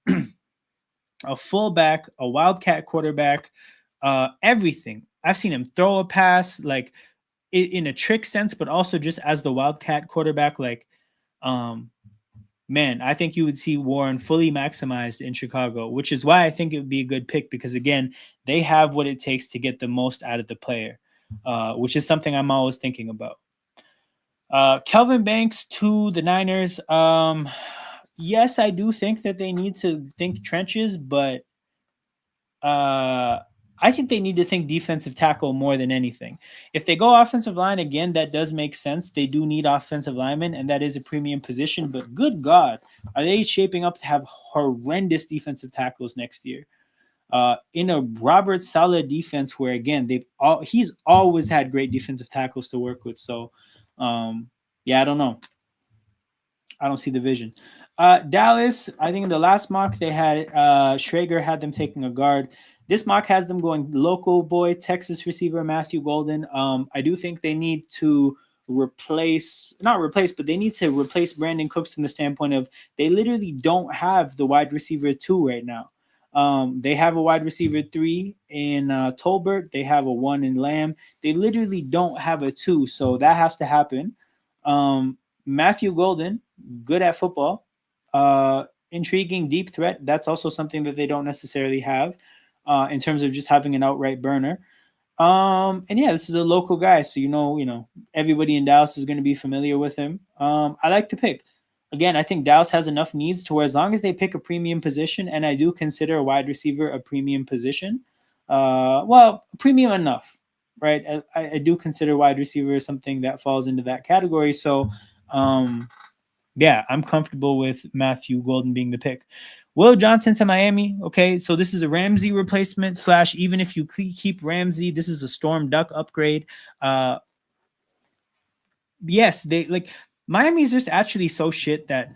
a fullback, a wildcat quarterback, everything. I've seen him throw a pass like in a trick sense, but also just as the wildcat quarterback. Like, man, I think you would see Warren fully maximized in Chicago, which is why I think it would be a good pick because, again, they have what it takes to get the most out of the player, which is something I'm always thinking about. Kelvin Banks to the Niners. Yes, I do think that they need to think trenches, but I think they need to think defensive tackle more than anything. If they go offensive line, again, that does make sense. They do need offensive linemen, and that is a premium position. But good God, are they shaping up to have horrendous defensive tackles next year? In a Robert Saleh defense, where again he's always had great defensive tackles to work with. So, yeah, I don't know. I don't see the vision. Dallas, I think in the last mock they had Schrager had them taking a guard. This mock has them going local boy, Texas receiver Matthew Golden. I do think they need to not replace, but they need to replace Brandon Cooks from the standpoint of they literally don't have the wide receiver 2 right now. They have a wide receiver 3 in Tolbert. They have a 1 in Lamb. They literally don't have a 2, so that has to happen. Matthew Golden, good at football, intriguing deep threat. That's also something that they don't necessarily have. in terms of just having an outright burner. And yeah, this is a local guy, so everybody in Dallas is going to be familiar with him. I like to pick. Again, I think Dallas has enough needs to where as long as they pick a premium position, and I do consider a wide receiver a premium position, well, premium enough, right? I do consider wide receiver something that falls into that category. So, yeah, I'm comfortable with Matthew Golden being the pick. Will Johnson to Miami. Okay, so this is a Ramsey replacement slash. Even if you keep Ramsey, this is a Storm Duck upgrade. Yes, they like Miami's just actually so shit that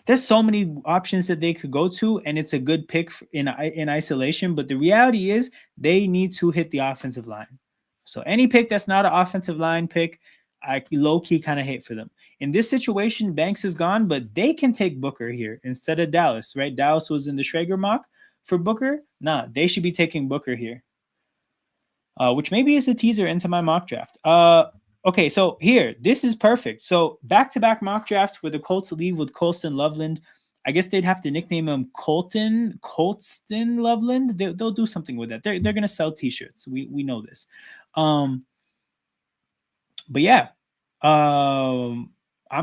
there's so many options that they could go to, and it's a good pick in isolation. But the reality is, they need to hit the offensive line. So any pick that's not an offensive line pick, I low key kind of hate for them. In this situation, Banks is gone, but they can take Booker here instead of Dallas. Right? Dallas was in the Schrager mock for Booker. Nah, they should be taking Booker here, which maybe is a teaser into my mock draft. Okay, so here, this is perfect. So back-to-back mock drafts where the Colts leave with Colston Loveland. I guess they'd have to nickname him Colston Loveland. They'll do something with that. They're gonna sell T-shirts. We know this. But yeah, I'm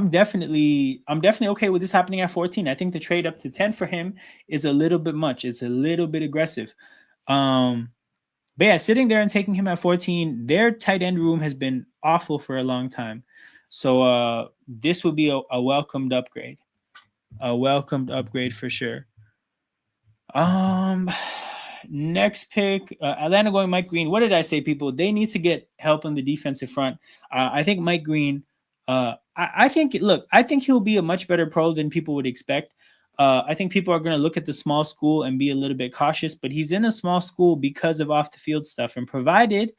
definitely okay with this happening at 14. I think the trade up to 10 for him is a little bit much. It's a little bit aggressive. But yeah, sitting there and taking him at 14, their tight end room has been awful for a long time. So this would be a welcomed upgrade. A welcomed upgrade for sure. Next pick, Atlanta going Mike Green. What did I say, people? They need to get help on the defensive front. I think Mike Green, I think he'll be a much better pro than people would expect. I think people are going to look at the small school and be a little bit cautious, but he's in a small school because of off the field stuff. And provided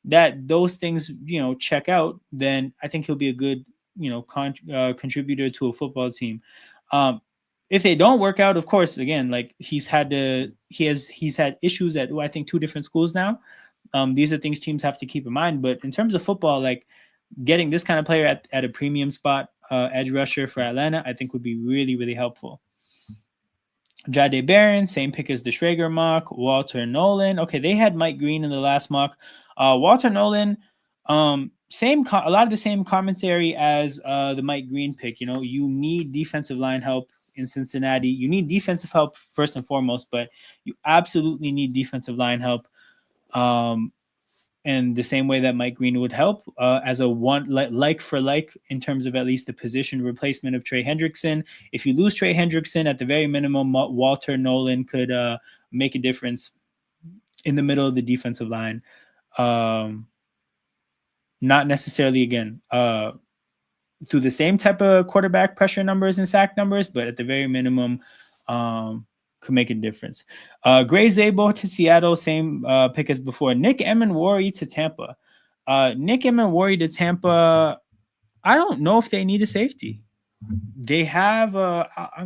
that those things, check out, then I think he'll be a good, contributor to a football team. If they don't work out, of course, again, like he's had issues at I think 2 different schools now. These are things teams have to keep in mind. But in terms of football, like getting this kind of player at a premium spot, edge rusher for Atlanta, I think would be really, really helpful. Jade Barron, same pick as the Schrager mock. Walter Nolan. Okay, they had Mike Green in the last mock. Walter Nolan, a lot of the same commentary as the Mike Green pick. You need defensive line help in Cincinnati. You need defensive help first and foremost, but you absolutely need defensive line help. And the same way that Mike Green would help as a one like for like in terms of at least the position replacement of Trey Hendrickson. If you lose Trey Hendrickson, at the very minimum, Walter Nolan could make a difference in the middle of the defensive line. Not necessarily, again, through the same type of quarterback pressure numbers and sack numbers, but at the very minimum, could make a difference. Gray Zabo to Seattle, same pick as before. Nick Emenwari to Tampa. Nick Emenwari to Tampa, I don't know if they need a safety. They have,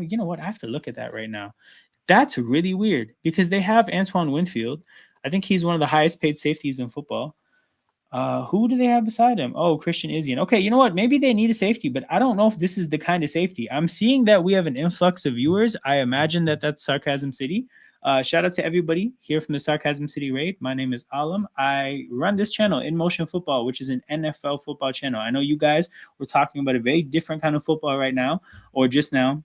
you know what? I have to look at that right now. That's really weird because they have Antoine Winfield. I think he's one of the highest paid safeties in football. Who do they have beside him? Oh, Christian Izien. Okay, you know what? Maybe they need a safety, but I don't know if this is the kind of safety. I'm seeing that we have an influx of viewers. I imagine that that's Sarcasm City. Shout out to everybody here from the Sarcasm City raid. My name is Alam. I run this channel, In Motion Football, which is an NFL football channel. I know you guys were talking about a very different kind of football right now, or just now,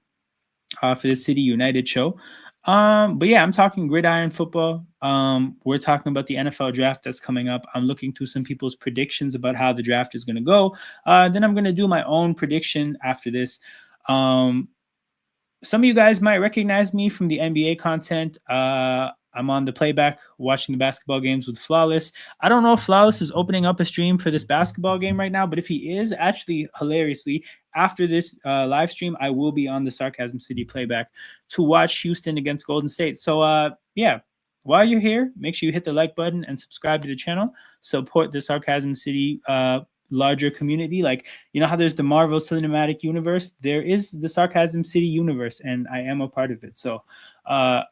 for the City United show. But yeah, I'm talking gridiron football. We're talking about the NFL draft that's coming up. I'm looking through some people's predictions about how the draft is going to go. Then I'm going to do my own prediction after this. Some of you guys might recognize me from the NBA content. I'm on the playback watching the basketball games with Flawless. I don't know if Flawless is opening up a stream for this basketball game right now, but if he is, actually, hilariously, after this live stream, I will be on the Sarcasm City playback to watch Houston against Golden State. So, yeah, while you're here, make sure you hit the like button and subscribe to the channel. Support the Sarcasm City larger community. Like, you know how there's the Marvel Cinematic Universe? There is the Sarcasm City universe, and I am a part of it. So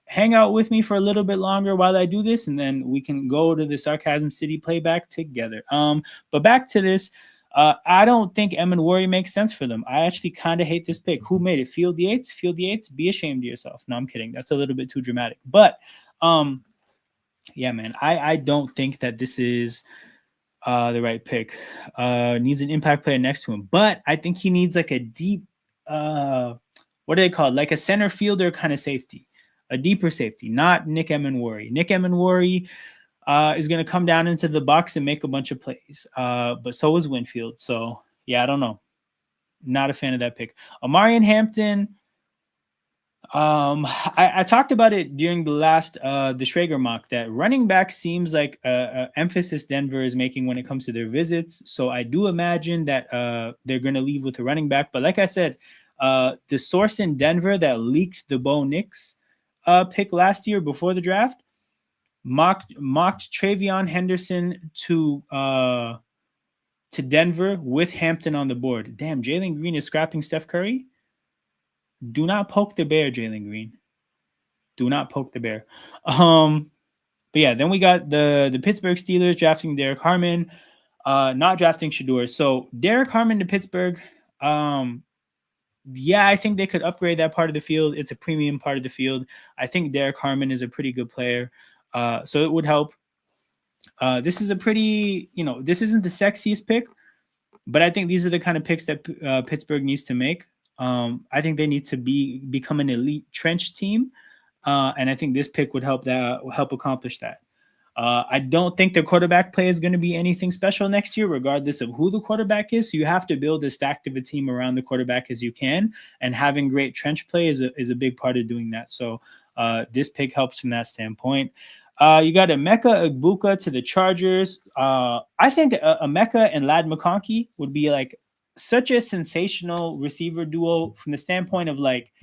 hang out with me for a little bit longer while I do this, and then we can go to the Sarcasm City playback together. But back to this. I don't think Worry makes sense for them. I actually kind of hate this pick. Who made it? Field Yates? Field Yates? Be ashamed of yourself. No, I'm kidding. That's a little bit too dramatic. But um, yeah, man, I don't think that this is the right pick. Needs an impact player next to him, but I think he needs like a deep, what do they call it? Like a center fielder kind of safety, a deeper safety, not Nick Worry. Nick Worry is going to come down into the box and make a bunch of plays. But so is Winfield. So yeah, I don't know. Not a fan of that pick. Amarian Hampton. I talked about it during the last the Schrager mock that running back seems like a emphasis Denver is making when it comes to their visits. So I do imagine that they're going to leave with a running back. But like I said, the source in Denver that leaked the Bo Nix pick last year before the draft mocked Travion Henderson to Denver with Hampton on the board. Damn, Jalen Green is scrapping Steph Curry. Do not poke the bear, Jalen Green. Do not poke the bear. But yeah, then we got the Pittsburgh Steelers drafting Derek Harmon, not drafting Shador. So Derek Harmon to Pittsburgh. Yeah, I think they could upgrade that part of the field. It's a premium part of the field. I think Derek Harmon is a pretty good player. So it would help. This is a pretty, this isn't the sexiest pick, but I think these are the kind of picks that Pittsburgh needs to make. I think they need to become an elite trench team, and I think this pick would help accomplish that. I don't think their quarterback play is going to be anything special next year, regardless of who the quarterback is. So you have to build as stacked of a team around the quarterback as you can, and having great trench play is a big part of doing that. So this pick helps from that standpoint. You got Emeka Egbuka to the Chargers. I think Emeka and Lad McConkey would be like such a sensational receiver duo from the standpoint of like,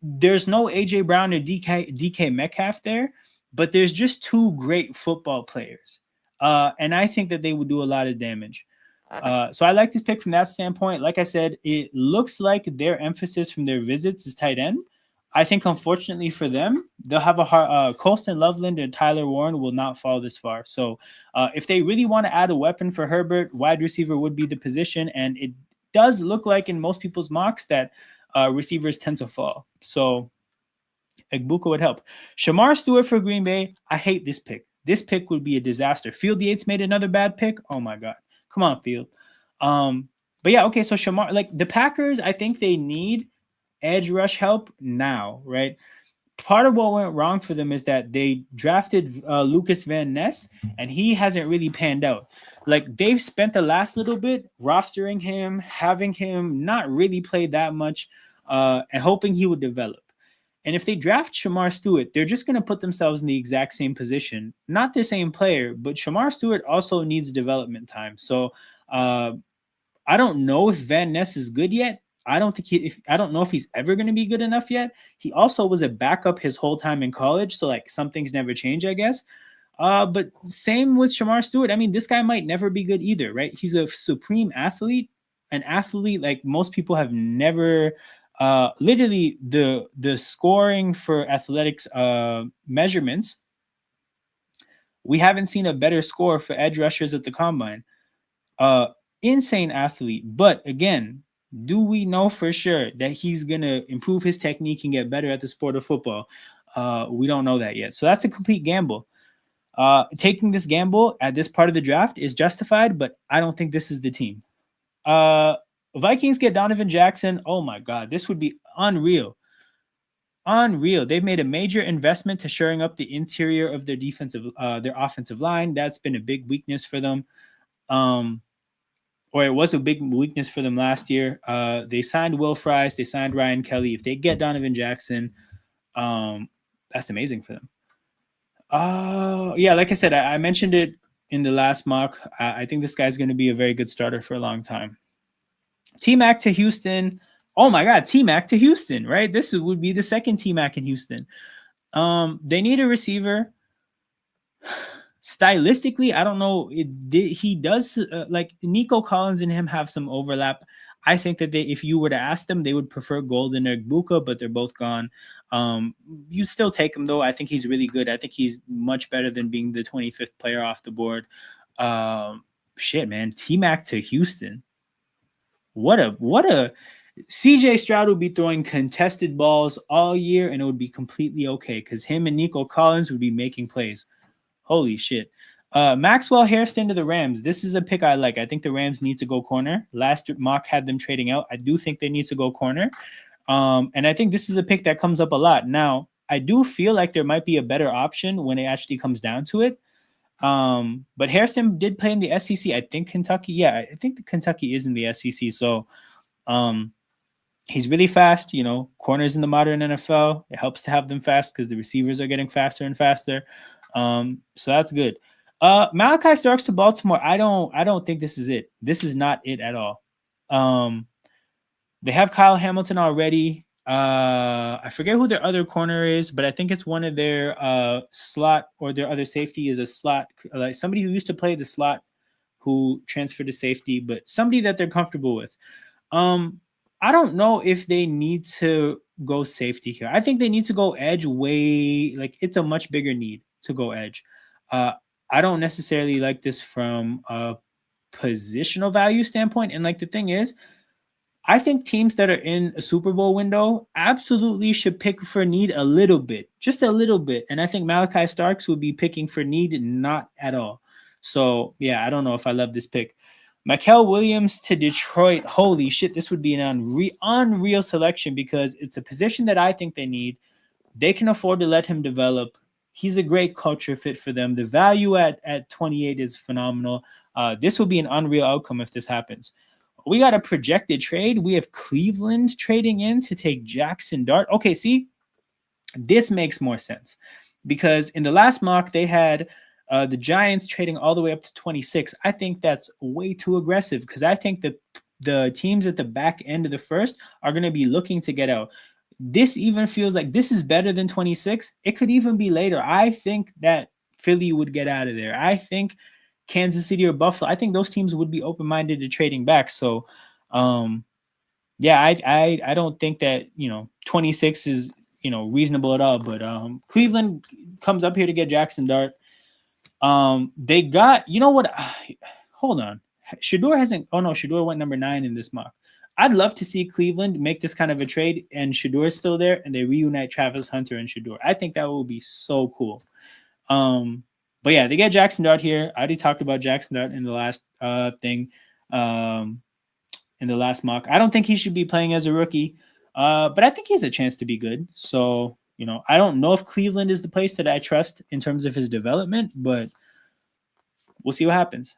there's no AJ Brown or DK Metcalf there, but there's just two great football players. And I think that they would do a lot of damage. So I like this pick from that standpoint. Like I said, it looks like their emphasis from their visits is tight end. I think, unfortunately for them, they'll have a Colston Loveland and Tyler Warren will not fall this far. So if they really want to add a weapon for Herbert, wide receiver would be the position. And it does look like in most people's mocks that receivers tend to fall. So Egbuka would help. Shamar Stewart for Green Bay. I hate this pick. This pick would be a disaster. Field Yates made another bad pick. Oh my God. Come on, Field. But yeah, okay. So Shamar, like the Packers, I think they need edge rush help now, right? Part of what went wrong for them is that they drafted Lucas Van Ness, and he hasn't really panned out. Like they've spent the last little bit rostering him, having him not really play that much, and hoping he would develop. And if they draft Shamar Stewart, they're just going to put themselves in the exact same position. Not the same player, but Shamar Stewart also needs development time. So I don't know if Van Ness is good yet. I don't know if he's ever going to be good enough yet. He also was a backup his whole time in college, so like some things never change, I guess. But same with Shamar Stewart. I mean, this guy might never be good either, right? He's a supreme athlete, an athlete like most people have never. Literally, the scoring for athletics measurements, we haven't seen a better score for edge rushers at the combine. Insane athlete, but again, do we know for sure that he's gonna improve his technique and get better at the sport of football? We don't know that yet. So that's a complete gamble. Taking this gamble at this part of the draft is justified, but I don't think this is the team. Vikings get Donovan Jackson. Oh my God, this would be unreal. Unreal. They've made a major investment to shoring up the interior of their their offensive line. That's been a big weakness for them. Or it was a big weakness for them last year. They signed Will Fries. They signed Ryan Kelly. If they get Donovan Jackson, that's amazing for them. Yeah, like I said, I mentioned it in the last mock. I think this guy's going to be a very good starter for a long time. T-Mac to Houston. Oh my God, T-Mac to Houston, right? This would be the second T-Mac in Houston. They need a receiver. Stylistically, I don't know. He does like Nico Collins and him have some overlap. I think that if you were to ask them, they would prefer Golden or Egbuka, but they're both gone. You still take him though. I think he's really good. I think he's much better than being the 25th player off the board. shit, man. T-Mac to Houston. What a CJ Stroud would be throwing contested balls all year and it would be completely okay because him and Nico Collins would be making plays. Holy shit. Maxwell Hairston to the Rams. This is a pick I like. I think the Rams need to go corner. Last mock had them trading out. I do think they need to go corner. And I think this is a pick that comes up a lot. Now, I do feel like there might be a better option when it actually comes down to it. But Hairston did play in the SEC. I think Kentucky. Yeah, I think the Kentucky is in the SEC. So um, he's really fast. You know, corners in the modern NFL. It helps to have them fast because the receivers are getting faster and faster. So that's good. Malachi Starks to Baltimore. I don't think this is it. This is not it at all. They have Kyle Hamilton already. I forget who their other corner is, but I think it's one of their slot or their other safety is a slot, like somebody who used to play the slot who transferred to safety, but somebody that they're comfortable with. I don't know if they need to go safety here. I think they need to go edge way, like it's a much bigger need to go edge. I don't necessarily like this from a positional value standpoint. And like the thing is, I think teams that are in a Super Bowl window absolutely should pick for need a little bit, just a little bit. And I think Malachi Starks would be picking for need, not at all. So, yeah, I don't know if I love this pick. Mikel Williams to Detroit. Holy shit, this would be an unreal selection because it's a position that I think they need. They can afford to let him develop. He's a great culture fit for them. The value at 28 is phenomenal. This would be an unreal outcome if this happens. We got a projected trade. We have Cleveland trading in to take Jackson Dart. Okay, see, this makes more sense because in the last mock, they had the Giants trading all the way up to 26. I think that's way too aggressive because I think that the teams at the back end of the first are going to be looking to get out. This even feels like this is better than 26. It could even be later. I think that Philly would get out of there. I think Kansas City or Buffalo, I think those teams would be open-minded to trading back. So, yeah, I don't think that 26 is reasonable at all. But Cleveland comes up here to get Jackson Dart. They got what? Hold on, Shador hasn't. Oh no, Shador went number 9 in this mock. I'd love to see Cleveland make this kind of a trade and Shador is still there and they reunite Travis Hunter and Shador. I think that would be so cool. But yeah, they get Jackson Dart here. I already talked about Jackson Dart in the last thing, in the last mock. I don't think he should be playing as a rookie, but I think he has a chance to be good. So, I don't know if Cleveland is the place that I trust in terms of his development, but we'll see what happens.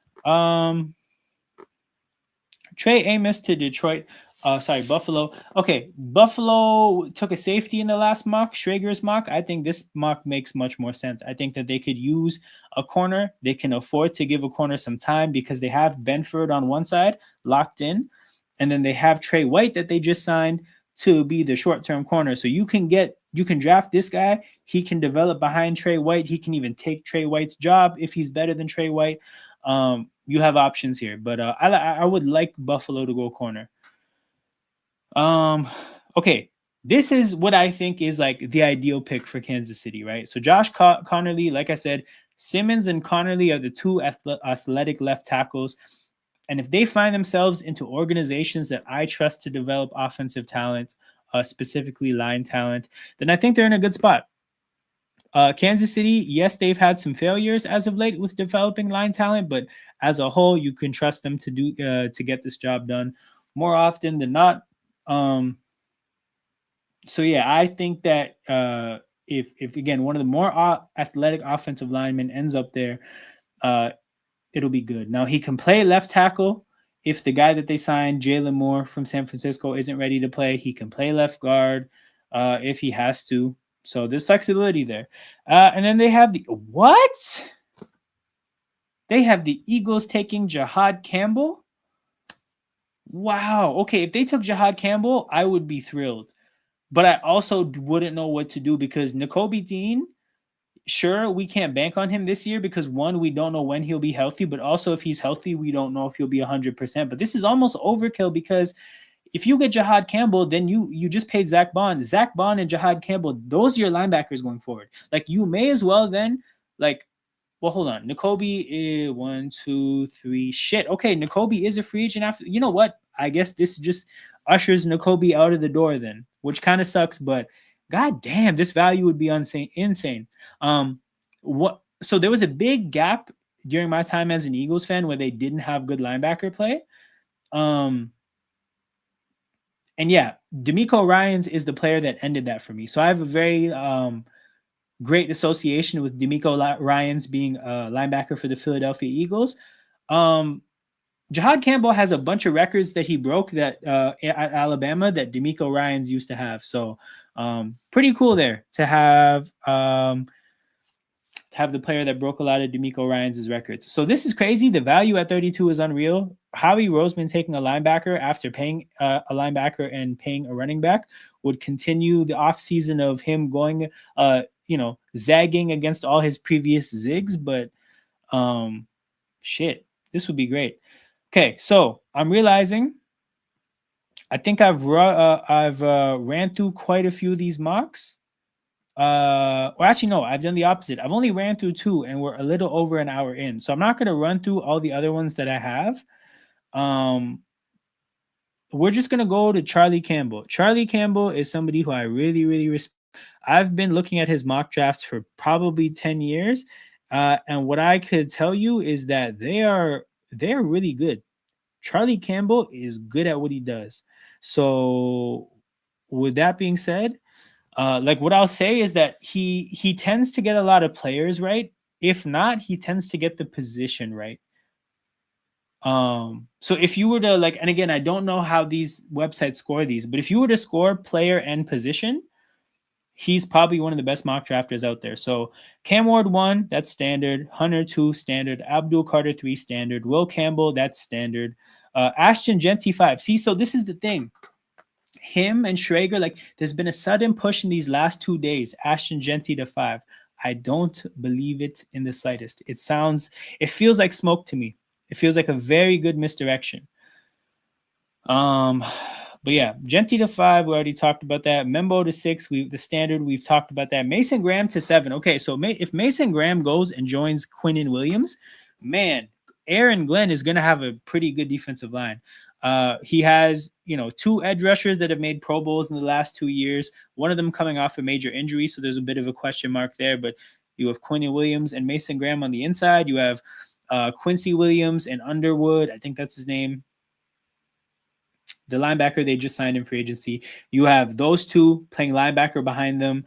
Trey Amos to Detroit. Buffalo. Okay, Buffalo took a safety in the last mock, Schrager's mock. I think this mock makes much more sense. I think that they could use a corner. They can afford to give a corner some time because they have Benford on one side locked in, and then they have Trey White that they just signed to be the short-term corner. So you can draft this guy. He can develop behind Trey White. He can even take Trey White's job if he's better than Trey White. You have options here, but I would like Buffalo to go corner. Okay, this is what I think is like the ideal pick for Kansas City, right? So Josh Connerly, like I said, Simmons and Connerly are the two athletic left tackles. And if they find themselves into organizations that I trust to develop offensive talent, specifically line talent, then I think they're in a good spot. Kansas City, yes, they've had some failures as of late with developing line talent, but as a whole, you can trust them to get this job done more often than not. So yeah, I think that if again one of the more athletic offensive linemen ends up there, it'll be good. Now he can play left tackle. If the guy that they signed, Jalen Moore from San Francisco, isn't ready to play, he can play left guard if he has to. So there's flexibility there. And then they have what? They have the Eagles taking Jahad Campbell? Wow. Okay, if they took Jahad Campbell, I would be thrilled. But I also wouldn't know what to do because Nakobe Dean, sure, we can't bank on him this year because, one, we don't know when he'll be healthy, but also if he's healthy, we don't know if he'll be 100%. But this is almost overkill because if you get Jahad Campbell, then you just paid Zach Bond. Zach Bond and Jahad Campbell, those are your linebackers going forward. Like, you may as well then, like, Well, hold on. N'Kobe is 1, 2, 3. Shit. Okay, N'Kobe is a free agent after. You know what? I guess this just ushers N'Kobe out of the door then, which kind of sucks. But god damn, this value would be insane. What? So there was a big gap during my time as an Eagles fan where they didn't have good linebacker play. Um, and yeah, D'Amico Ryans is the player that ended that for me. So I have a very great association with D'Amico Ryans being a linebacker for the Philadelphia Eagles. Jahad Campbell has a bunch of records that he broke that at Alabama that D'Amico Ryans used to have. So pretty cool there to have the player that broke a lot of D'Amico Ryans' records. So this is crazy. The value at 32 is unreal. Howie Roseman taking a linebacker after paying a linebacker and paying a running back would continue the offseason of him going, zagging against all his previous zigs. But shit, this would be great. Okay, so I'm realizing I think I've ran through quite a few of these mocks. Or actually, no, I've done the opposite. I've only ran through 2 and we're a little over an hour in. So I'm not going to run through all the other ones that I have. We're just going to go to Charlie Campbell. Charlie Campbell is somebody who I really, really respect. I've been looking at his mock drafts for probably 10 years. And what I could tell you is that they're really good. Charlie Campbell is good at what he does. So with that being said, like what I'll say is that he tends to get a lot of players right. If not, he tends to get the position right. So if you were to and again, I don't know how these websites score these, but if you were to score player and position, he's probably one of the best mock drafters out there. So Cam Ward 1, that's standard. Hunter 2, standard. Abdul Carter 3, standard. Will Campbell, that's standard. Ashton Jeanty 5. See, so this is the thing. Him and Schrager, there's been a sudden push in these last 2 days. Ashton Jeanty to 5. I don't believe it in the slightest. It feels like smoke to me. It feels like a very good misdirection. But yeah, Jeanty to 5, we already talked about that. Membo to 6, the standard, we've talked about that. Mason Graham to 7. Okay, so if Mason Graham goes and joins Quinnen Williams, man, Aaron Glenn is going to have a pretty good defensive line. He has, 2 edge rushers that have made Pro Bowls in the last 2 years. One of them coming off a major injury, so there's a bit of a question mark there. But you have Quinnen Williams and Mason Graham on the inside. You have Quincy Williams and Underwood. I think that's his name. The linebacker they just signed in free agency. You have those 2 playing linebacker behind them.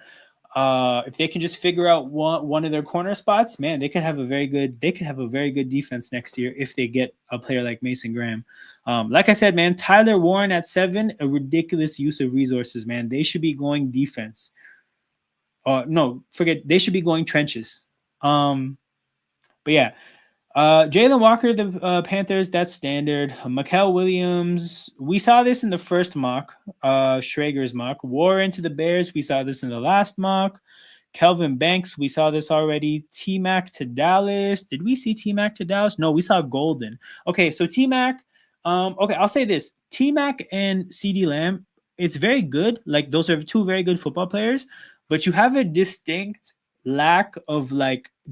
If they can just figure out one of their corner spots, man, they could have a very good defense next year if they get a player like Mason Graham. Like I said, man, Tyler Warren at 7, a ridiculous use of resources, man. They should be going defense. No, forget, they should be going trenches. But yeah. Jalen Walker, the Panthers, that's standard. Mikael Williams, we saw this in the first mock, Schrager's mock. Warren to the Bears, we saw this in the last mock. Kelvin Banks, we saw this already. T-Mac to Dallas. Did we see T-Mac to Dallas? No, we saw Golden. Okay, so T-Mac, okay, I'll say this. T-Mac and CeeDee Lamb, it's very good. Those are 2 very good football players, but you have a distinct lack of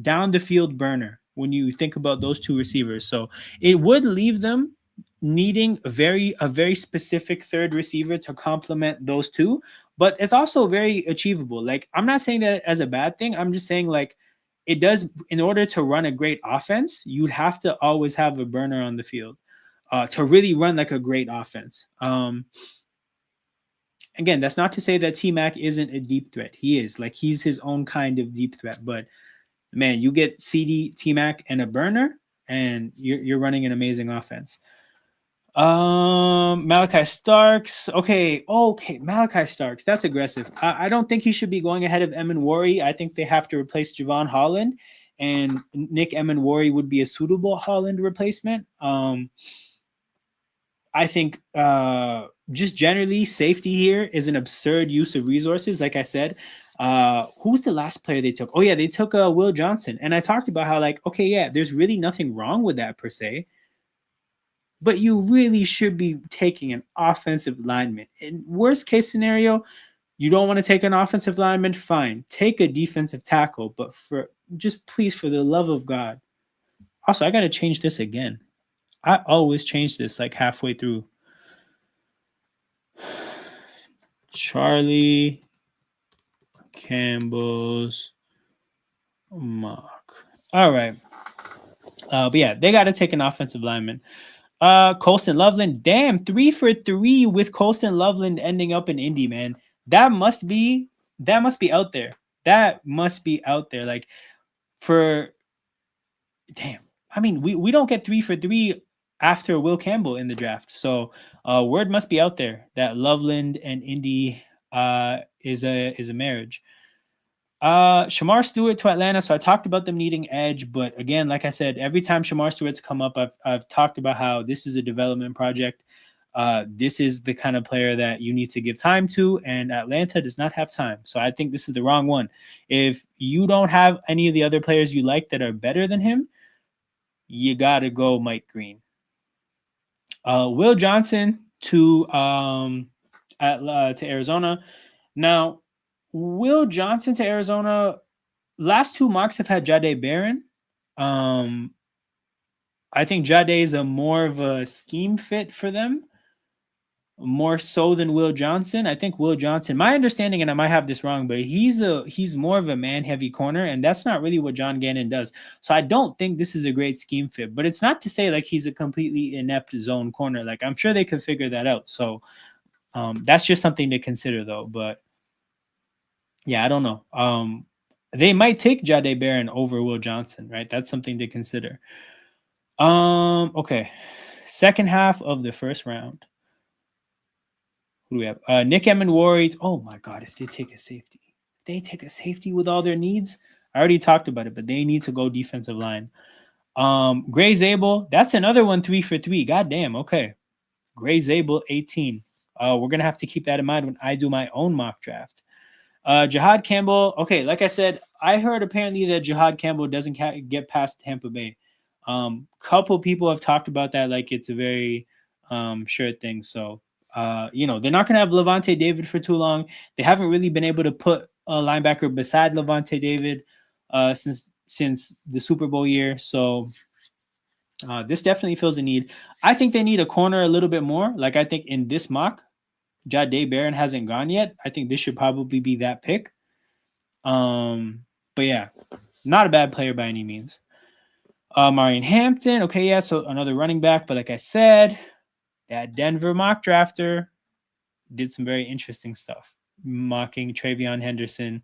down the field burner when you think about those 2 receivers. So it would leave them needing a very specific third receiver to complement those 2, but it's also very achievable. I'm not saying that as a bad thing. I'm just saying it does, in order to run a great offense, you'd have to always have a burner on the field to really run a great offense. Again, that's not to say that T-Mac isn't a deep threat. He is. He's his own kind of deep threat, but man, you get CD, T-Mac, and a burner, and you're running an amazing offense. Malachi Starks. Okay, Malachi Starks. That's aggressive. I don't think he should be going ahead of Emenwari. I think they have to replace Javon Holland, and Nick Emenwari would be a suitable Holland replacement. I think just generally safety here is an absurd use of resources. Like I said, who's the last player they took? Oh yeah, they took Will Johnson. And I talked about how okay, yeah, there's really nothing wrong with that per se, but you really should be taking an offensive lineman. In worst case scenario, you don't want to take an offensive lineman, fine. Take a defensive tackle, but just please, for the love of God. Also, I got to change this again. I always change this like halfway through. Charlie Campbell's mock. All right. But yeah, they got to take an offensive lineman. Colston Loveland. Damn, 3 for 3 with Colston Loveland ending up in Indy, man. That must be out there. That must be out there. Like for damn. I mean, we don't get 3 for 3 after Will Campbell in the draft. So word must be out there that Loveland and Indy is a marriage. Shamar Stewart to Atlanta. So I talked about them needing edge, but again, like I said, every time Shamar Stewart's come up, I've talked about how this is a development project. This is the kind of player that you need to give time to, and Atlanta does not have time. So I think this is the wrong one. If you don't have any of the other players you like that are better than him, you gotta go Mike Green. Will Johnson to Arizona. Now, Will Johnson to Arizona. Last 2 mocks have had Jahdae Barron. I think Jahdae is a more of a scheme fit for them, more so than Will Johnson. I think Will Johnson, my understanding, and I might have this wrong, but he's more of a man-heavy corner, and that's not really what John Gannon does. So I don't think this is a great scheme fit. But it's not to say like he's a completely inept zone corner. Like I'm sure they could figure that out. So that's just something to consider, though. But yeah, I don't know. They might take Jahdae Barron over Will Johnson, right? That's something to consider. Okay. Second half of the first round. Who do we have? Nick Emmanwori. Oh my God, if they take a safety. If they take a safety with all their needs. I already talked about it, but they need to go defensive line. Gray Zabel. That's another one 3 for 3. God damn. Okay. Gray Zabel, 18. We're going to have to keep that in mind when I do my own mock draft. Jihad Campbell. Okay, like I said, I heard apparently that Jihad Campbell doesn't get past Tampa Bay. Couple people have talked about that like it's a very sure thing. So, they're not going to have Levante David for too long. They haven't really been able to put a linebacker beside Levante David since the Super Bowl year. So this definitely fills a need. I think they need a corner a little bit more. Like I think in this mock, Jahdae Barron hasn't gone yet. I think this should probably be that pick. But yeah, not a bad player by any means. Marion Hampton. Okay, yeah, so another running back. But like I said, that Denver mock drafter did some very interesting stuff, mocking Travion Henderson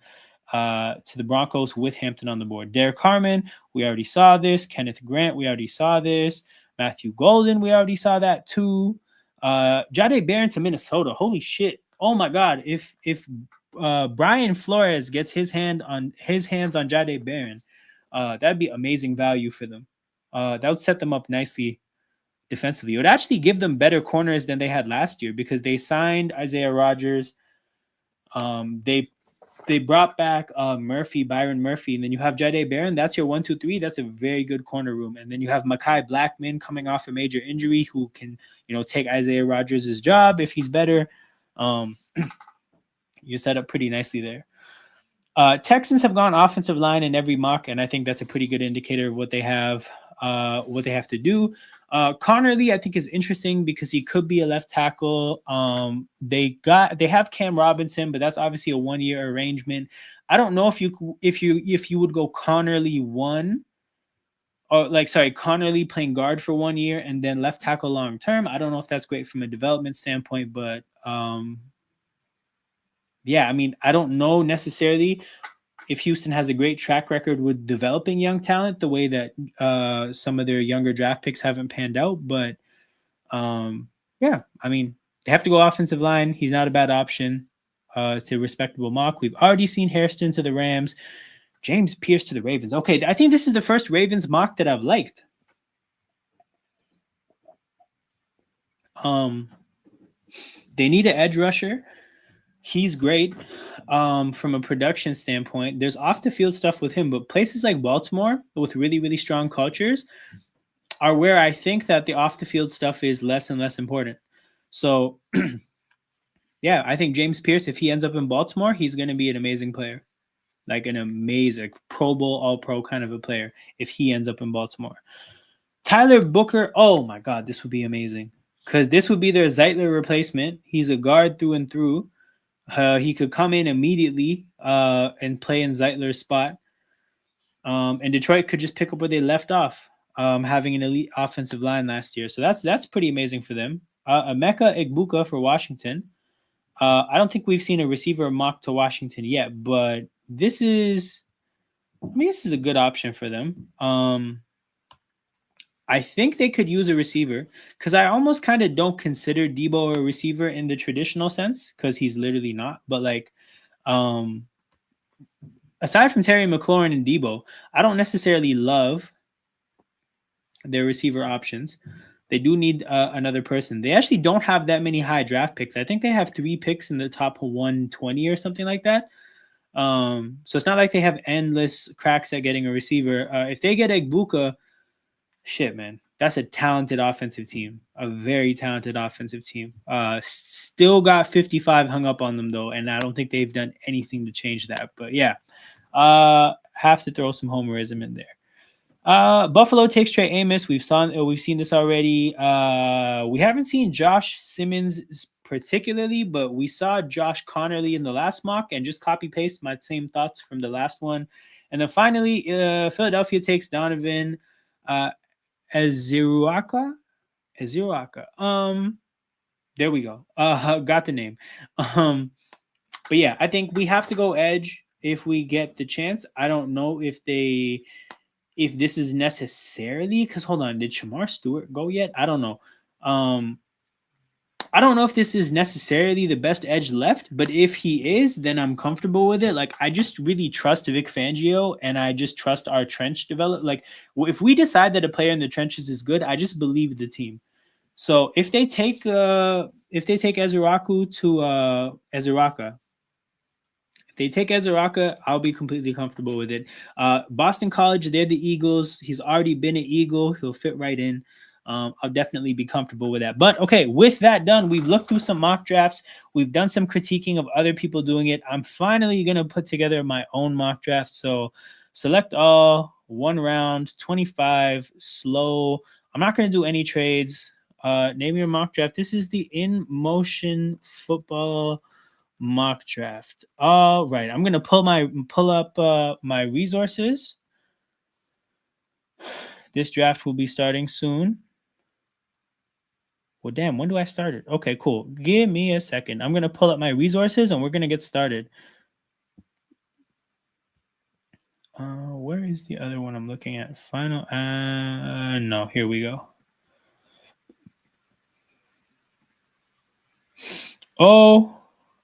to the Broncos with Hampton on the board. Derek Harmon, we already saw this. Kenneth Grant, we already saw this. Matthew Golden, we already saw that too. Jahdae Barron to Minnesota. Holy shit. Oh my God. If Brian Flores gets his hands on Jahdae Barron, that'd be amazing value for them. That would set them up nicely defensively. It would actually give them better corners than they had last year because they signed Isaiah Rodgers. They brought back Byron Murphy, and then you have Jahdae Barron. That's your 1, 2, 3. That's a very good corner room. And then you have Mekhi Blackman coming off a major injury who can, take Isaiah Rodgers' job if he's better. You're set up pretty nicely there. Texans have gone offensive line in every mock, and I think that's a pretty good indicator of what they have to do. Connerly, I think, is interesting because he could be a left tackle. They have Cam Robinson, but that's obviously a 1-year arrangement. I don't know if you would go Connerly 1, or Connerly playing guard for 1 year and then left tackle long term. I don't know if that's great from a development standpoint, but yeah, I mean, I don't know necessarily if Houston has a great track record with developing young talent the way that some of their younger draft picks haven't panned out. But yeah, I mean, they have to go offensive line. He's not a bad option. It's a respectable mock. We've already seen Hairston to the Rams, James Pierce to the Ravens. Okay, I think this is the first Ravens mock that I've liked. They need an edge rusher. He's great from a production standpoint. There's off the field stuff with him, but places like Baltimore with really, really strong cultures are where I think that the off the field stuff is less and less important. So yeah, I think James Pierce, if he ends up in Baltimore, he's going to be an amazing player. like an amazing Pro Bowl, All Pro kind of a player if he ends up in Baltimore. Tyler Booker, oh my God, this would be amazing because this would be their Zeitler replacement. He's a guard through and through. He could come in immediately and play in Zeitler's spot. And Detroit could just pick up where they left off, having an elite offensive line last year. So that's pretty amazing for them. Emeka Egbuka for Washington. I don't think we've seen a receiver mocked to Washington yet, but this is a good option for them. I think they could use a receiver because I almost kind of don't consider Debo a receiver in the traditional sense because he's literally not. But like, um, aside from Terry McLaurin and Debo, I don't necessarily love their receiver options. They do need another person. They actually don't have that many high draft picks. I think they have 3 picks in the top 120 or something like that. So it's not like they have endless cracks at getting a receiver. If they get Egbuka, shit, man, that's a talented offensive team, a very talented offensive team. Still got 55 hung up on them though, and I don't think they've done anything to change that. But yeah, have to throw some homerism in there. Buffalo takes Trey Amos. We've seen this already. We haven't seen Josh Simmons particularly, but we saw Josh Connerly in the last mock and just copy paste my same thoughts from the last one. And then finally, Philadelphia takes Donovan Eziruaka. There we go. Got the name. But yeah, I think we have to go edge if we get the chance. I don't know if this is necessarily because hold on, did Shamar Stewart go yet? I don't know. I don't know if this is necessarily the best edge left, but if he is, then I'm comfortable with it. Like I just really trust Vic Fangio, and I just trust our trench develop. Like if we decide that a player in the trenches is good, I just believe the team. So if they take Ezuraku to Ezuraka, if they take Ezuraka, I'll be completely comfortable with it. Boston College, they're the Eagles. He's already been an Eagle. He'll fit right in. I'll definitely be comfortable with that. But okay, with that done, we've looked through some mock drafts. We've done some critiquing of other people doing it. I'm finally going to put together my own mock draft. So select all, 1 round, 25, slow. I'm not going to do any trades. Name your mock draft. This is the In Motion Football mock draft. All right, I'm gonna pull up my resources. This draft will be starting soon. Well, damn, when do I start it? Okay, cool. Give me a second. I'm gonna pull up my resources and we're gonna get started. Where is the other one I'm looking at? Final. No, here we go.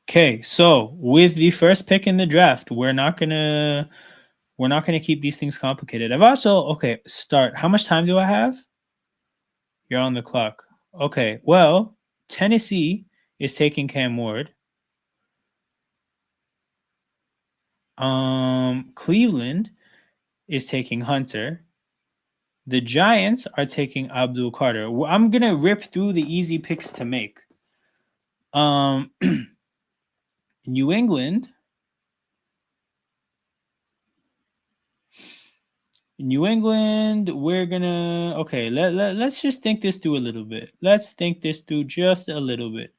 Okay, so with the first pick in the draft, we're not gonna keep these things complicated. I've also start. How much time do I have? You're on the clock. Okay, well, Tennessee is taking Cam Ward. Cleveland is taking Hunter. The Giants are taking Abdul Carter. I'm gonna rip through the easy picks to make. New England. We're gonna let's just think this through a little bit. Let's think this through just a little bit.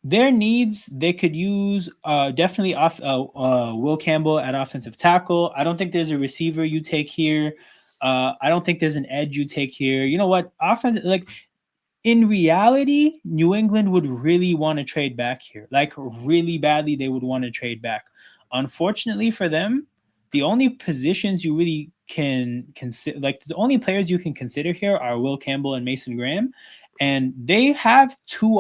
Their needs, they could use definitely off Will Campbell at offensive tackle. I don't think there's a receiver you take here. I don't think there's an edge you take here. You know what? Offense, like in reality, New England would really want to trade back here. Like really badly, they would want to trade back. Unfortunately for them, the only positions you really can consider, like the only players you can consider here are Will Campbell and Mason Graham, and they have two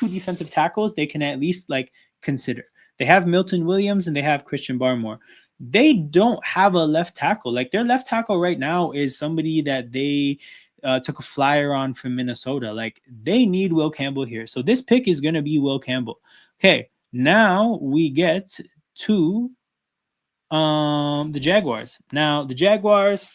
defensive tackles they can at least like consider. They have Milton Williams and they have Christian Barmore. They don't have a left tackle. Like their left tackle right now is somebody that they took a flyer on from Minnesota. Like they need Will Campbell here. So this pick is going to be Will Campbell. Okay, now we get to the Jaguars. Now the Jaguars,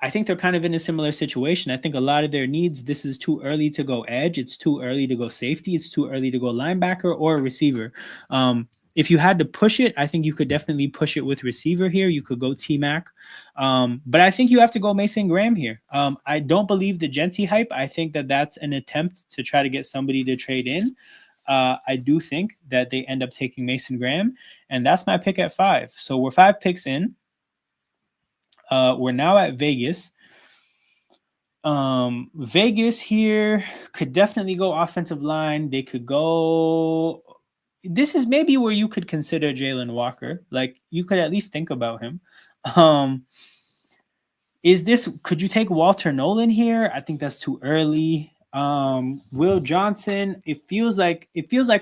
I think they're kind of in a similar situation. I think a lot of their needs, this is too early to go edge. It's too early to go safety. It's too early to go linebacker or receiver. If you had to push it, I think you could definitely push it with receiver here. You could go T Mac. But I think you have to go Mason Graham here. I don't believe the Genty hype. I think that that's an attempt to try to get somebody to trade in. I do think that they end up taking Mason Graham, and that's my pick at 5. So we're 5 picks in. We're now at Vegas. Vegas here could definitely go offensive line. They could go. This is maybe where you could consider Jalen Walker. Like you could at least think about him. Um, is this? Could you take Walter Nolan here? I think that's too early. Will Johnson. It feels like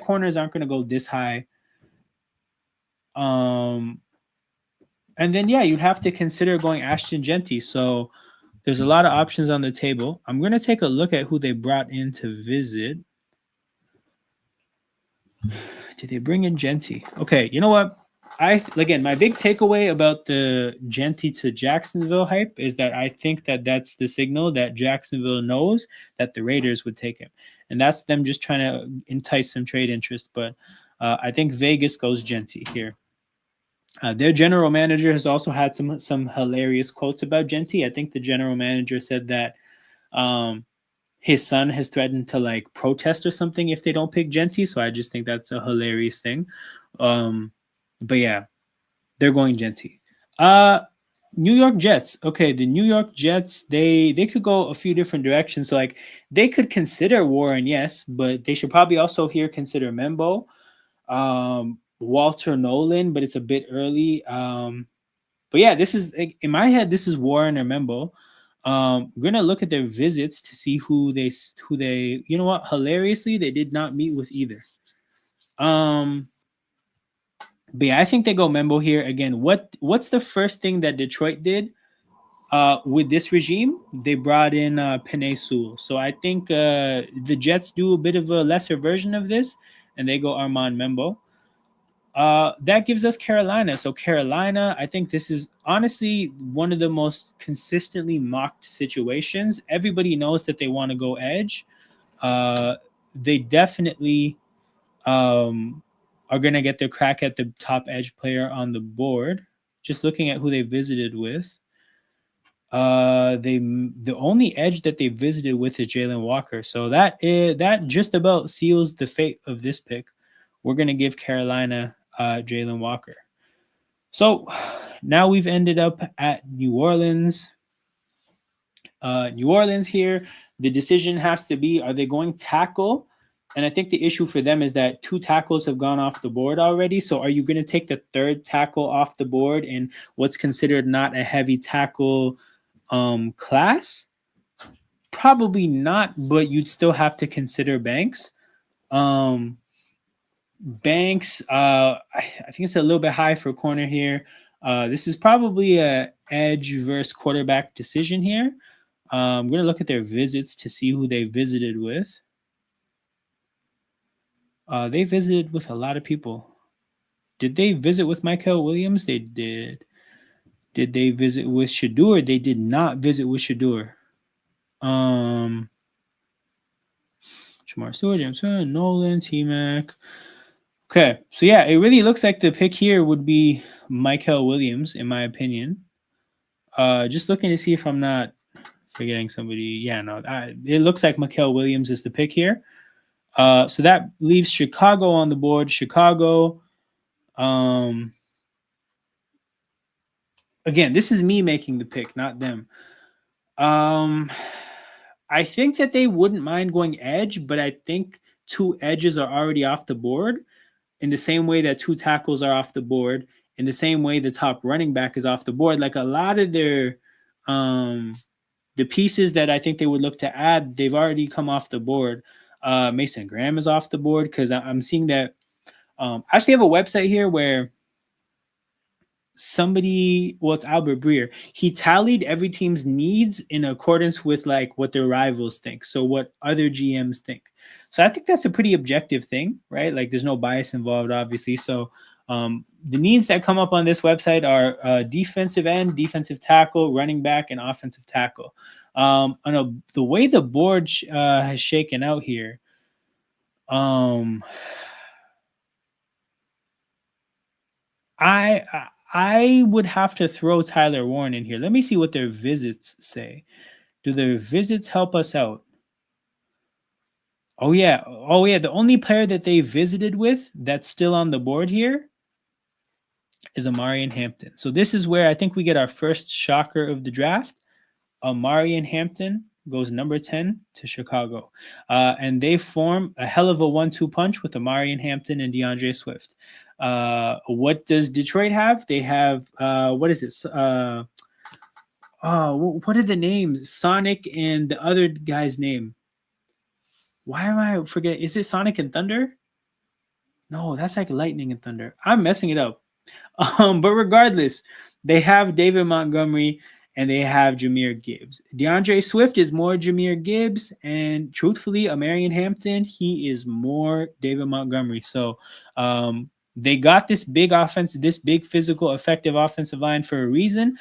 corners aren't going to go this high. Um, and then yeah, you'd have to consider going Ashton Genty. So there's a lot of options on the table. I'm going to take a look at who they brought in to visit. Did they bring in Genty? Okay, you know what? Again, my big takeaway about the Genty to Jacksonville hype is that I think that that's the signal that Jacksonville knows that the Raiders would take him, and that's them just trying to entice some trade interest. But I think Vegas goes Genty here. Their general manager has also had some hilarious quotes about Genty. I think the general manager said that his son has threatened to like protest or something if they don't pick Genty. So I just think that's a hilarious thing. But yeah, they're going Genty. New York Jets. Okay, the New York Jets, they could go a few different directions. So like they could consider Warren, yes, but they should probably also here consider Membo, Walter Nolan, but it's a bit early. But yeah, this is in my head. This is Warren or Membo. We're gonna look at their visits to see who they. You know what? Hilariously, they did not meet with either. But yeah, I think they go Membo here again. What's the first thing that Detroit did? With this regime, they brought in Penei Sewell. So I think the Jets do a bit of a lesser version of this, and they go Armand Membo. That gives us Carolina. So Carolina, I think this is honestly one of the most consistently mocked situations. Everybody knows that they want to go edge. They definitely are going to get their crack at the top edge player on the board. Just looking at who they visited with. The only edge that they visited with is Jalen Walker. So that just about seals the fate of this pick. We're going to give Carolina Jalen Walker. So now we've ended up at New Orleans. New Orleans here, the decision has to be, are they going tackle? And I think the issue for them is that 2 tackles have gone off the board already. So are you going to take the 3rd tackle off the board in what's considered not a heavy tackle class? Probably not, but you'd still have to consider Banks. Banks, I think it's a little bit high for corner here. This is probably a edge versus quarterback decision here. I'm going to look at their visits to see who they visited with. They visited with a lot of people. Did they visit with Michael Williams? They did. Did they visit with Shador? They did not visit with Shador. Jamar Stewart, James Nolan, T-Mac. Okay, so yeah, it really looks like the pick here would be Michael Williams, in my opinion. Just looking to see if I'm not forgetting somebody. Yeah, no, it looks like Michael Williams is the pick here. So that leaves Chicago on the board. Chicago. Again, this is me making the pick, not them. I think that they wouldn't mind going edge, but I think 2 edges are already off the board in the same way that 2 tackles are off the board, in the same way the top running back is off the board. Like a lot of their the pieces that I think they would look to add, they've already come off the board. Mason Graham is off the board because I'm seeing that. I actually have a website here where it's Albert Breer. He tallied every team's needs in accordance with like what their rivals think. So what other GMs think. So I think that's a pretty objective thing, right? Like there's no bias involved, obviously. So The needs that come up on this website are defensive end, defensive tackle, running back, and offensive tackle. I know the way the board has shaken out here. Um, I would have to throw Tyler Warren in here. Let me see what their visits say. Do their visits help us out? Oh yeah. Oh yeah. The only player that they visited with that's still on the board here is Amarian Hampton. So this is where I think we get our first shocker of the draft. Amarian Hampton goes number 10 to Chicago. And they form a hell of a 1-2 punch with Amarian Hampton and DeAndre Swift. What does Detroit have? They have, what is it? What are the names? Sonic and the other guy's name. Why am I forgetting? Is it Sonic and Thunder? No, that's like Lightning and Thunder. I'm messing it up. But regardless, they have David Montgomery and they have Jahmyr Gibbs. DeAndre Swift is more Jahmyr Gibbs, and truthfully, Amarian Hampton, he is more David Montgomery. So they got this big offense, this big physical, effective offensive line for a reason.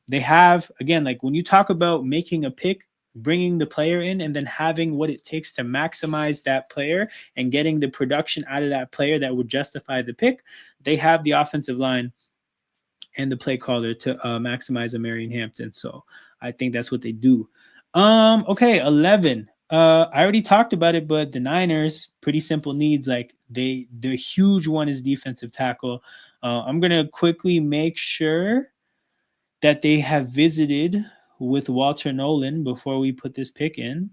They have, again, like when you talk about making a pick, bringing the player in and then having what it takes to maximize that player and getting the production out of that player that would justify the pick, they have the offensive line and the play caller to maximize Amarian Hampton. So I think that's what they do. Okay, 11. I already talked about it, but the Niners, pretty simple needs. Like the huge one is defensive tackle. I'm gonna quickly make sure that they have visited with Walter Nolan before we put this pick in.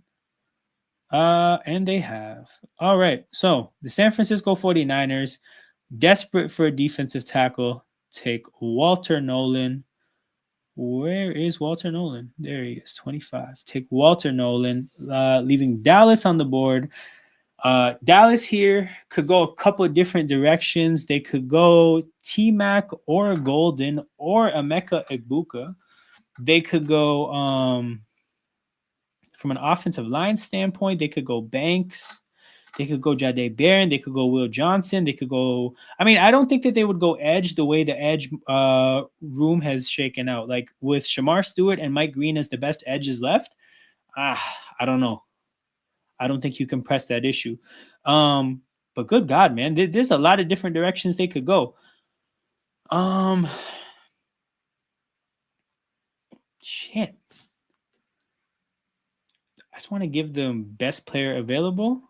And they have. All right. So the San Francisco 49ers, desperate for a defensive tackle, take Walter Nolan. Where is Walter Nolan? There he is, 25. Take Walter Nolan, leaving Dallas on the board. Dallas here could go a couple of different directions. They could go T-Mac or Golden or Emeka Egbuka. They could go from an offensive line standpoint, they could go Banks. They could go Jahdae Barron. They could go Will Johnson. They could go. I mean, I don't think that they would go edge the way the edge room has shaken out. Like with Shamar Stewart and Mike Green as the best edges left. I don't know. I don't think you can press that issue. But good God, man, there's a lot of different directions they could go. Shit. I just want to give them best player available.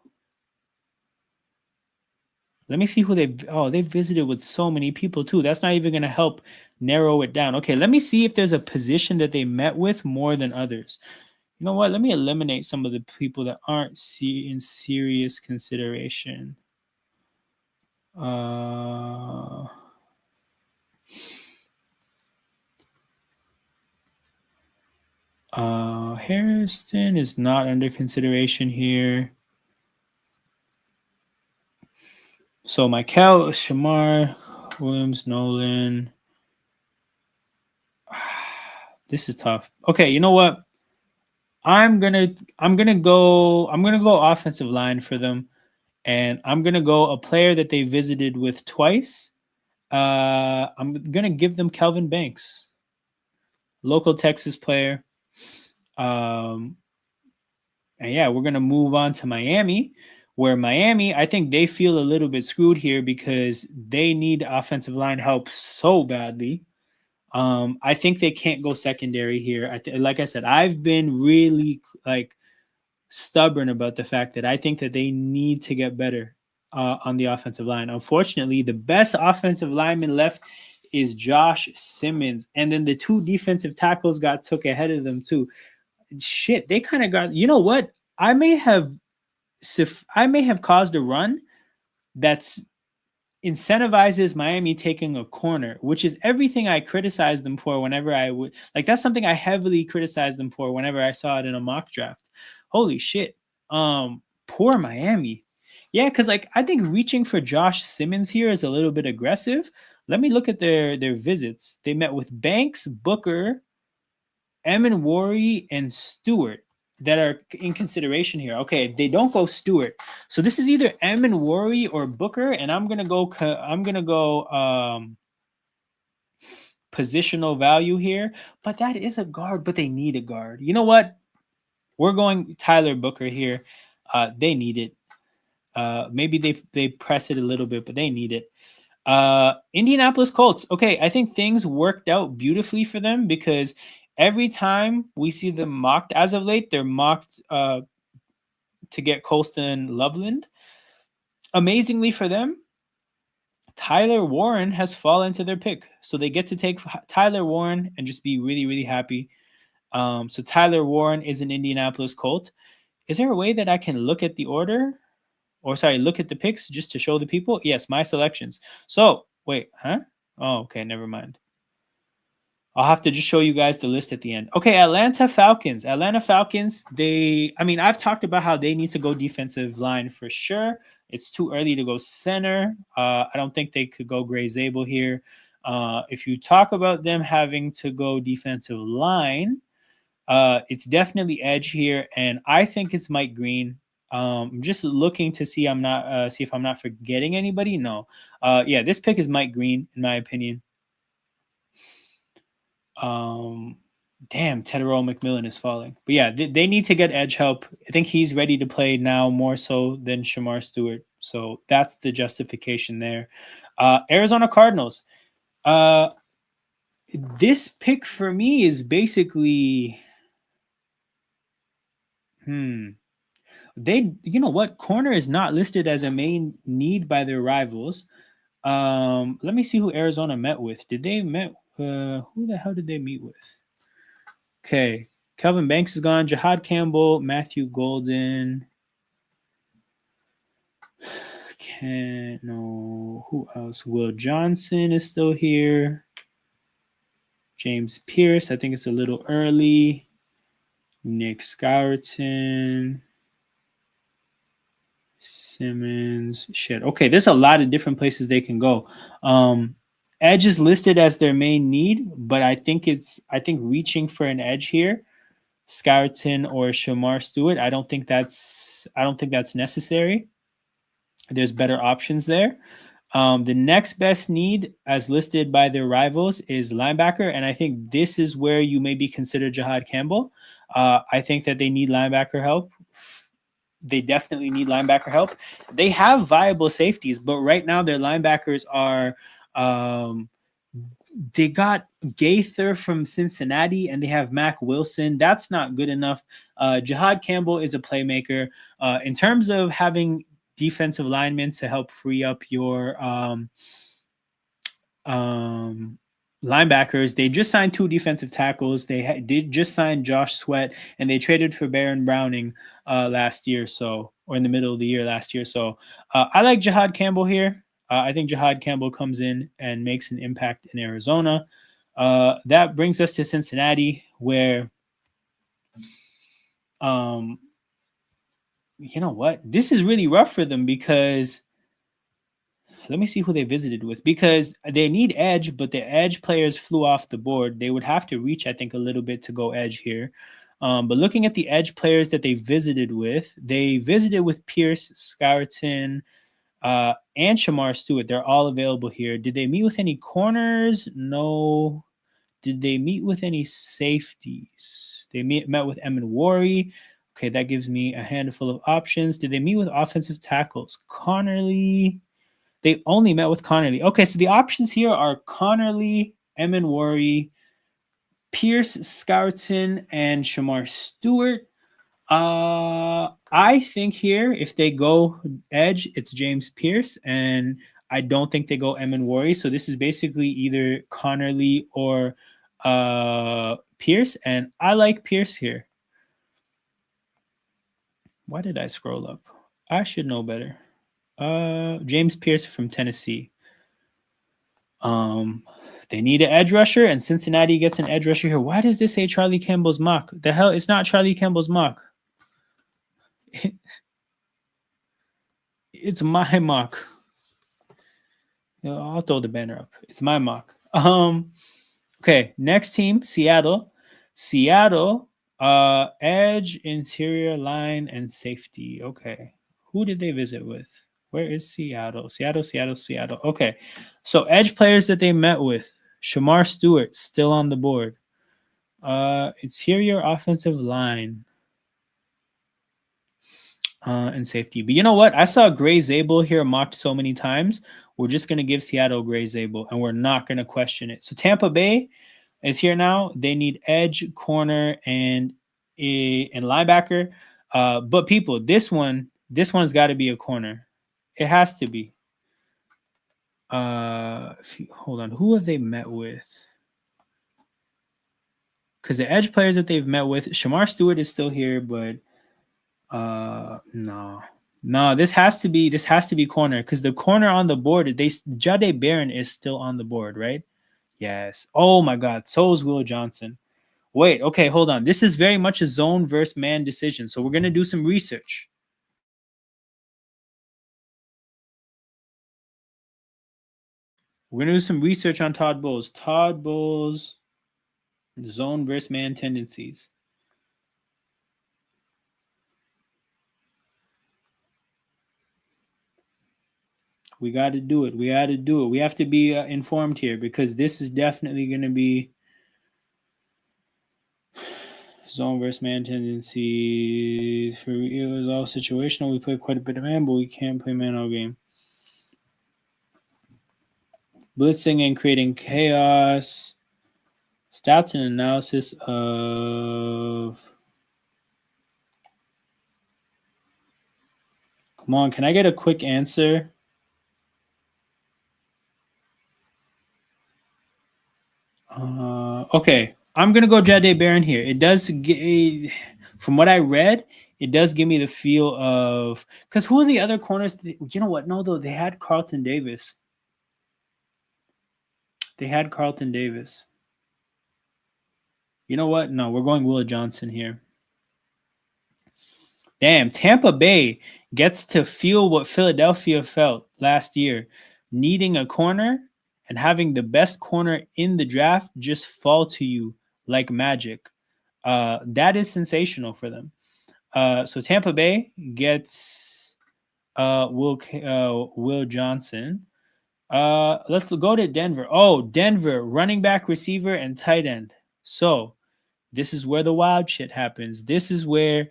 Let me see who they visited with so many people too. That's not even going to help narrow it down. Okay, let me see if there's a position that they met with more than others. You know what? Let me eliminate some of the people that aren't in serious consideration. Harrison is not under consideration here. So Michael, Shamar, Williams, Nolan. This is tough. Okay, you know what? I'm gonna go offensive line for them, and I'm gonna go a player that they visited with twice. I'm gonna give them Kelvin Banks, local Texas player. And yeah, we're gonna move on to Miami, where Miami, I think they feel a little bit screwed here because they need offensive line help so badly. I think they can't go secondary here. Like I said, I've been really like stubborn about the fact that I think that they need to get better on the offensive line. Unfortunately, the best offensive lineman left is Josh Simmons, and then the two defensive tackles got took ahead of them too. Shit, they kind of got. You know what? I may have caused a run that's incentivizes Miami taking a corner, which is everything I criticized them for whenever I would like. That's something I heavily criticized them for whenever I saw it in a mock draft. Holy shit. Poor Miami. Yeah, because like I think reaching for Josh Simmons here is a little bit aggressive. Let me look at their visits. They met with Banks, Booker, Emin Worry, and Stewart. that are in consideration here. Okay, they don't go Stewart, so this is either M and Worry or Booker, and I'm gonna go. Positional value here, but that is a guard. But they need a guard. You know what? We're going Tyler Booker here. They need it. Maybe they press it a little bit, but they need it. Indianapolis Colts. Okay, I think things worked out beautifully for them because every time we see them mocked as of late, they're mocked to get Colston Loveland. Amazingly for them, Tyler Warren has fallen to their pick. So they get to take Tyler Warren and just be really, really happy. So Tyler Warren is an Indianapolis Colt. Is there a way that I can look at the order? Or sorry, look at the picks just to show the people? Yes, my selections. So wait, huh? Oh, okay, never mind. I'll have to just show you guys the list at the end. Okay, Atlanta Falcons. Atlanta Falcons, I've talked about how they need to go defensive line for sure. It's too early to go center. I don't think they could go Gray Zabel here. If you talk about them having to go defensive line, it's definitely edge here, and I think it's Mike Green. I'm just looking to see see if I'm not forgetting anybody. No, yeah, this pick is Mike Green in my opinion. Damn, Tedero McMillan is falling. But yeah, they need to get edge help. I think he's ready to play now more so than Shamar Stewart. So that's the justification there. Arizona Cardinals. This pick for me is basically, you know what? Corner is not listed as a main need by their rivals. Let me see who Arizona met with. Did they met? Who the hell did they meet with? Okay, Kelvin Banks is gone. Jahad Campbell, Matthew Golden. No, who else? Will Johnson is still here. James Pierce, I think it's a little early. Nick Scourton. Simmons. Shit. Okay, there's a lot of different places they can go. Edge is listed as their main need, but I think reaching for an edge here, Scourton or Shamar Stewart, I don't think that's necessary. There's better options there. The next best need, as listed by their rivals, is linebacker, and I think this is where you maybe consider Jahad Campbell. I think that they need linebacker help. They definitely need linebacker help. They have viable safeties, but right now their linebackers are they got Gaither from Cincinnati and they have Mac Wilson. That's not good enough. Jahad Campbell is a playmaker. In terms of having defensive linemen to help free up your linebackers, they just signed 2 defensive tackles. They did just sign Josh Sweat, and they traded for Baron Browning last year, or in the middle of the year last year. So I like Jahad Campbell here. I think Jahad Campbell comes in and makes an impact in Arizona. That brings us to Cincinnati, where, you know what? This is really rough for them because let me see who they visited with, because they need edge, but the edge players flew off the board. They would have to reach, I think, a little bit to go edge here. But looking at the edge players that they visited with Pierce, Scourton, and Shamar Stewart. They're all available here. Did they meet with any corners? No. Did they meet with any safeties? They met with Emin Worry. Okay, that gives me a handful of options. Did they meet with offensive tackles? Connerly. They only met with Connerly. Okay, so the options here are Connerly, Emin Worry, Pierce, Scourton, and Shamar Stewart. I think here, if they go edge, it's James Pierce, and I don't think they go Emin Worry. So this is basically either Connerly or Pierce, and I like Pierce here. Why did I scroll up? I should know better. James Pierce from Tennessee. They need an edge rusher, and Cincinnati gets an edge rusher here. Why does this say Charlie Campbell's mock? The hell, it's not Charlie Campbell's mock. It's my mock. I'll throw the banner up. It's my mock. Okay, next team, Seattle. Seattle Edge, interior line, and safety. Okay. Who did they visit with? Where is Seattle? Seattle. Okay. So edge players that they met with. Shamar Stewart still on the board. Interior offensive line. And safety. But you know what? I saw Gray Zabel here mocked so many times. We're just going to give Seattle Gray Zabel, and we're not going to question it. So Tampa Bay is here now. They need edge, corner, and linebacker. But people, this one's got to be a corner. It has to be. Hold on. Who have they met with? Because the edge players that they've met with, Shamar Stewart is still here, but no, this has to be corner because the corner on the board, Jade Barron is still on the board, right? Yes. Oh my God, so is Will Johnson. Wait, okay, hold on. This is very much a zone versus man decision, so we're gonna do some research. We're gonna do some research on Todd Bowles. Todd Bowles, zone versus man tendencies. We got to do it. We got to do it. We have to be informed here because this is definitely going to be zone versus man tendencies. For it was all situational. We play quite a bit of man, but we can't play man all game. Blitzing and creating chaos. Stats and analysis of. Come on, can I get a quick answer? Okay, I'm gonna go Jade Barron here. It does, from what I read, it does give me the feel of because who are the other corners? You know what? No, though they had Carlton Davis. They had Carlton Davis. You know what? No, we're going Will Johnson here. Damn, Tampa Bay gets to feel what Philadelphia felt last year, needing a corner and having the best corner in the draft just fall to you like magic. That is sensational for them. So Tampa Bay gets Will Johnson. Let's go to Denver. Oh, Denver, running back, receiver, and tight end. So this is where the wild shit happens. This is where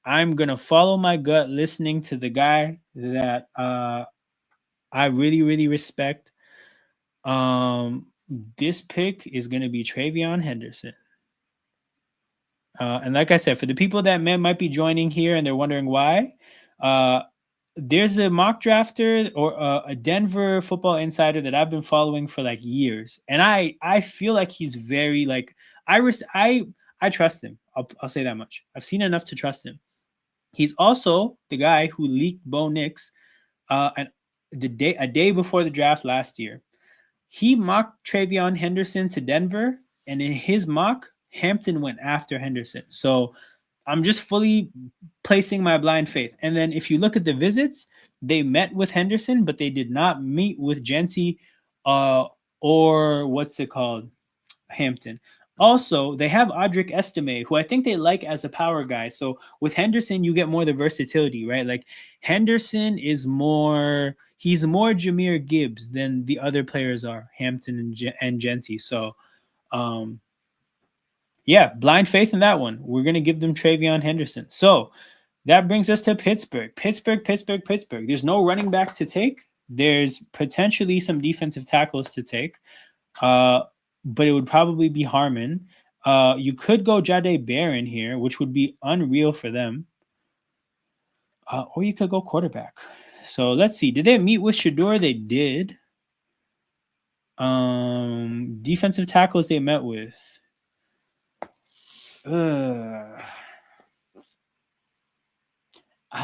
I'm gonna follow my gut, listening to the guy that I really, really respect. This pick is gonna be Travion Henderson. And like I said, for the people that might be joining here and they're wondering why, there's a mock drafter or a Denver football insider that I've been following for like years, and I feel like he's very like I trust him. I'll say that much. I've seen enough to trust him. He's also the guy who leaked Bo Nix and a day before the draft last year. He mocked Travion Henderson to Denver, and in his mock, Hampton went after Henderson. So I'm just fully placing my blind faith. And then if you look at the visits, they met with Henderson, but they did not meet with Genty or what's it called? Hampton. Also, they have Audric Estime, who I think they like as a power guy. So with Henderson, you get more the versatility, right? Like Henderson he's more Jahmyr Gibbs than the other players are, Hampton and Genty. So, yeah, blind faith in that one. We're going to give them Travion Henderson. So that brings us to Pittsburgh. Pittsburgh. There's no running back to take. There's potentially some defensive tackles to take. But it would probably be Harmon. You could go Jade Barron here, which would be unreal for them. Or you could go quarterback. So let's see. Did they meet with Shador? They did. Defensive tackles they met with. I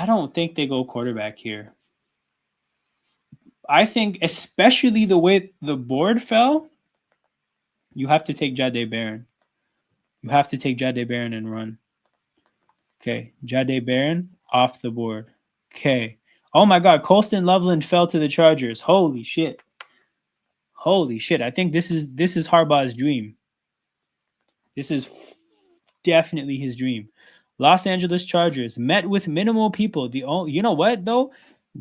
don't think they go quarterback here. I think, especially the way the board fell, you have to take Jade Barron. You have to take Jade Barron and run. Okay, Jade Barron off the board. Okay. Oh my God, Colston Loveland fell to the Chargers. Holy shit. I think this is Harbaugh's dream. This definitely his dream. Los Angeles Chargers met with minimal people. You know what though?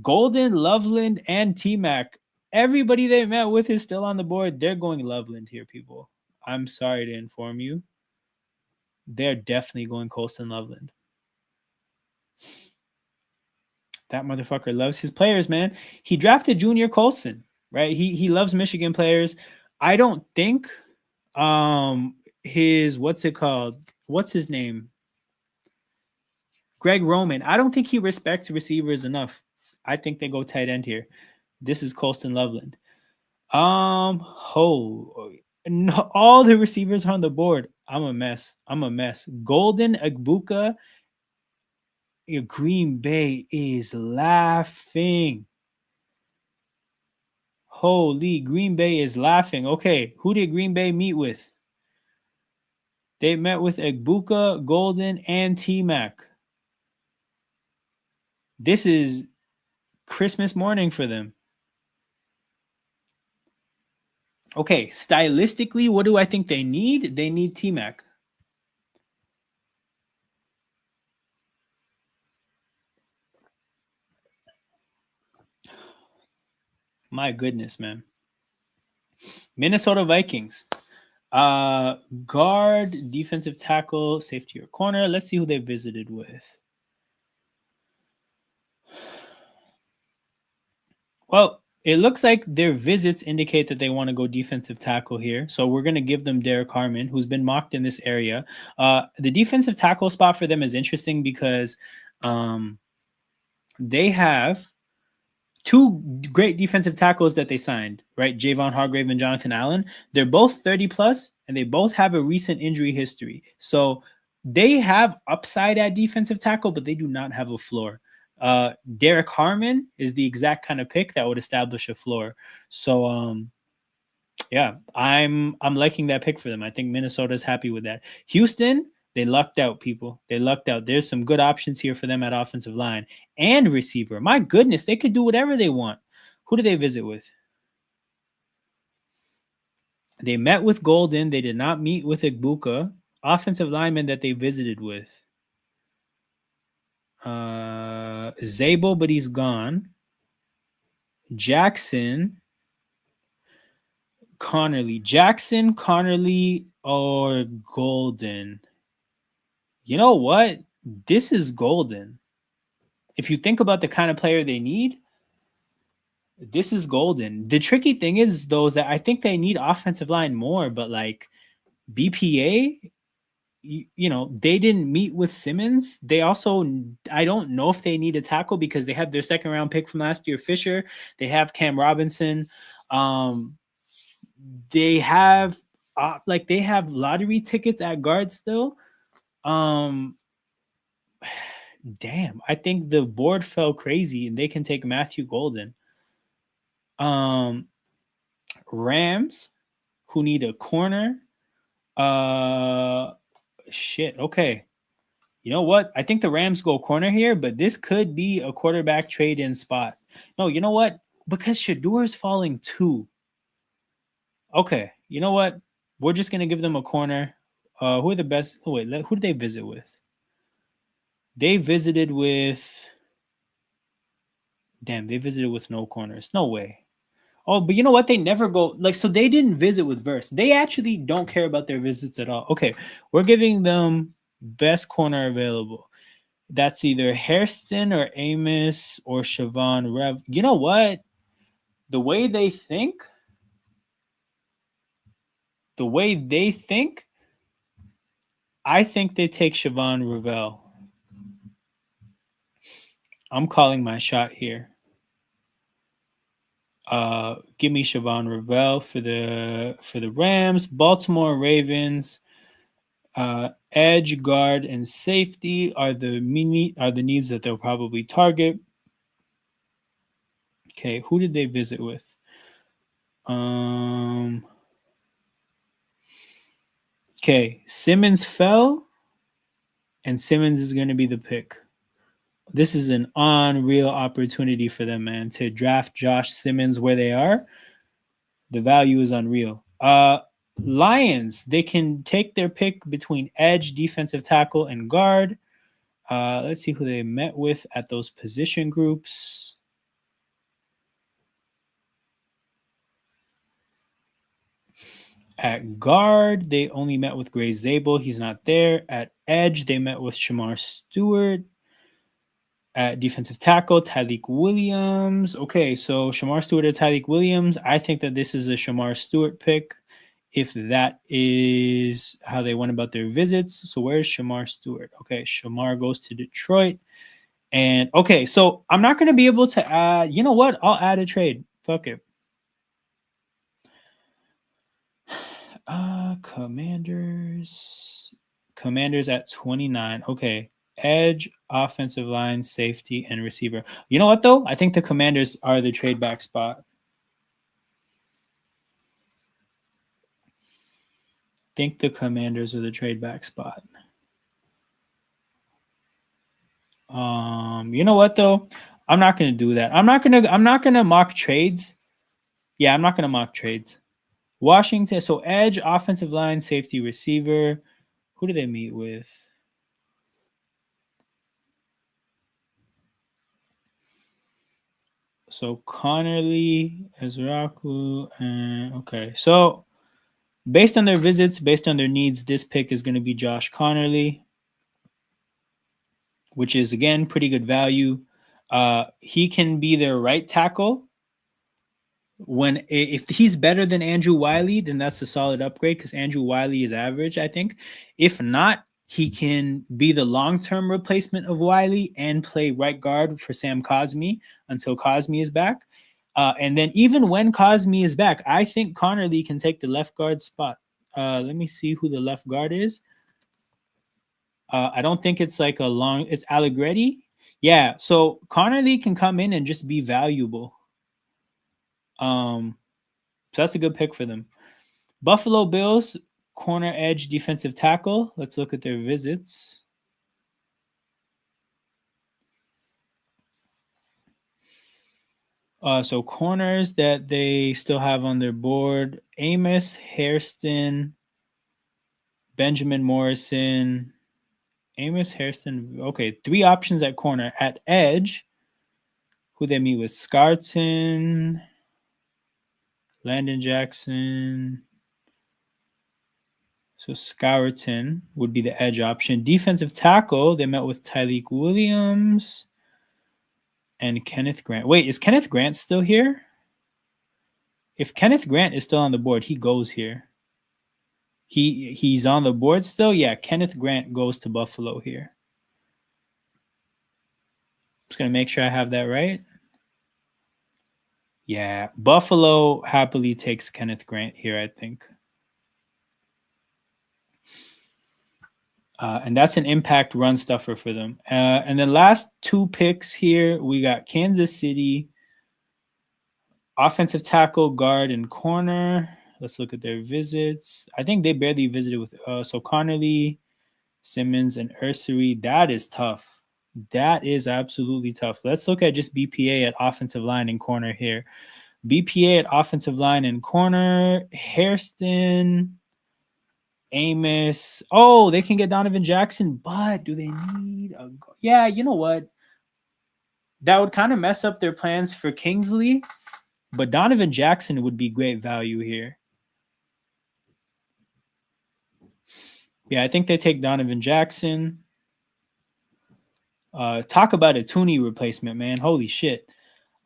Golden, Loveland, and T Mac. Everybody they met with is still on the board. They're going Loveland here, people. I'm sorry to inform you. They're definitely going Colston Loveland. That motherfucker loves his players, man. He drafted Junior Colson, right? He loves Michigan players. I don't think his what's it called? What's his name? Greg Roman. I don't think he respects receivers enough. I think they go tight end here. This is Colston Loveland. No, all the receivers are on the board. I'm a mess. Golden Agbuka. Green Bay is laughing. Holy, Green Bay is laughing. Okay, who did Green Bay meet with? They met with Egbuka, Golden, and T-Mac. This is Christmas morning for them. Okay, stylistically, what do I think they need? They need T-Mac. My goodness, man. Minnesota Vikings. Guard, defensive tackle, safety or corner. Let's see who they visited with. Well, it looks like their visits indicate that they want to go defensive tackle here. So we're going to give them Derek Harmon, who's been mocked in this area. The defensive tackle spot for them is interesting because they have two great defensive tackles that they signed, right? Javon Hargrave and Jonathan Allen. They're both 30 plus, and they both have a recent injury history. So they have upside at defensive tackle, but they do not have a floor. Derek Harmon is the exact kind of pick that would establish a floor. So yeah, I'm liking that pick for them. I think Minnesota's happy with that. Houston, they lucked out, people. They lucked out. There's some good options here for them at offensive line and receiver. My goodness, they could do whatever they want. Who do they visit with? They met with Golden. They did not meet with Igbuka. Offensive lineman that they visited with. Zabel, but he's gone. Jackson, Connerly, or Golden. You know what? This is Golden. If you think about the kind of player they need, this is Golden. The tricky thing is, though, is that I think they need offensive line more, but like BPA, you know, they didn't meet with Simmons. They also, I don't know if they need a tackle because they have their second round pick from last year, Fisher. They have Cam Robinson. They have they have lottery tickets at guard still. Damn, I think the board fell crazy and they can take Matthew Golden. Rams, who need a corner. Shit. Okay. You know what? I think the Rams go corner here, but this could be a quarterback trade-in spot. No, you know what? Because Shador's falling too. Okay. You know what? We're just gonna give them a corner. Who are the best? Oh wait, who did they visit with? They visited with. Damn, they visited with no corners. No way. Oh, but you know what? They never go so they didn't visit with Verse. They actually don't care about their visits at all. Okay, we're giving them best corner available. That's either Hairston or Amos or Siobhan Rev. You know what? The way they think, I think they take Siobhan Revel. I'm calling my shot here. Give me Siobhan Revel for the Rams. Baltimore Ravens. Edge, guard, and safety are the needs that they'll probably target. Okay, who did they visit with? Okay, Simmons fell, and Simmons is going to be the pick. This is an unreal opportunity for them, man, to draft Josh Simmons where they are. The value is unreal. Lions, they can take their pick between edge, defensive tackle, and guard. Let's see who they met with at those position groups. At guard, they only met with Gray Zabel. He's not there. At edge, they met with Shamar Stewart. At defensive tackle, Tyleek Williams. Okay, so Shamar Stewart or Tyleek Williams. I think that this is a Shamar Stewart pick, if that is how they went about their visits. So where's Shamar Stewart? Okay, Shamar goes to Detroit. And okay, so I'm not going to be able to add, you know what? I'll add a trade. Fuck it. Commanders. Commanders at 29. Okay. Edge, offensive line, safety, and receiver. You know what though? I think the Commanders are the trade back spot. Think the Commanders are the trade back spot. You know what though? I'm not gonna do that. I'm not gonna mock trades. Yeah, I'm not gonna mock trades. Washington, so edge, offensive line, safety, receiver. Who do they meet with? So Connerly, Ezraku, and okay. So based on their visits, based on their needs, this pick is going to be Josh Connerly, which is again pretty good value. He can be their right tackle. When if he's better than Andrew Wiley, then that's a solid upgrade because Andrew Wiley is average, I think. If not, he can be the long-term replacement of Wiley and play right guard for Sam Cosmi until Cosmi is back. And then even when Cosmi is back, I think Connerly can take the left guard spot. Let me see who the left guard is. I don't think it's like a long. It's Allegretti. Yeah, so Connerly can come in and just be valuable. So that's a good pick for them. Buffalo Bills, corner edge defensive tackle. Let's look at their visits. So corners that they still have on their board: Amos, Hairston, Benjamin Morrison, Amos, Hairston. Okay, 3 options at corner. At edge, who they meet with: Scarton, Landon Jackson. So Scourton would be the edge option. Defensive tackle, they met with Tyleek Williams and Kenneth Grant. Wait, is Kenneth Grant still here? If Kenneth Grant is still on the board, he goes here. He's on the board still? Yeah, Kenneth Grant goes to Buffalo here. Just going to make sure I have that right. Yeah, Buffalo happily takes Kenneth Grant here, I think. And that's an impact run stuffer for them. And then last 2 picks here, we got Kansas City, offensive tackle, guard, and corner. Let's look at their visits. I think they barely visited with so Connerly, Simmons, and Ursery. That is tough. That is absolutely tough. Let's look at just BPA at offensive line and corner here. BPA at offensive line and corner. Hairston, Amos. Oh, they can get Donovan Jackson, but do they need a? Yeah, you know what? That would kind of mess up their plans for Kingsley, but Donovan Jackson would be great value here. Yeah, I think they take Donovan Jackson. Talk about a Tooney replacement, man. Holy shit.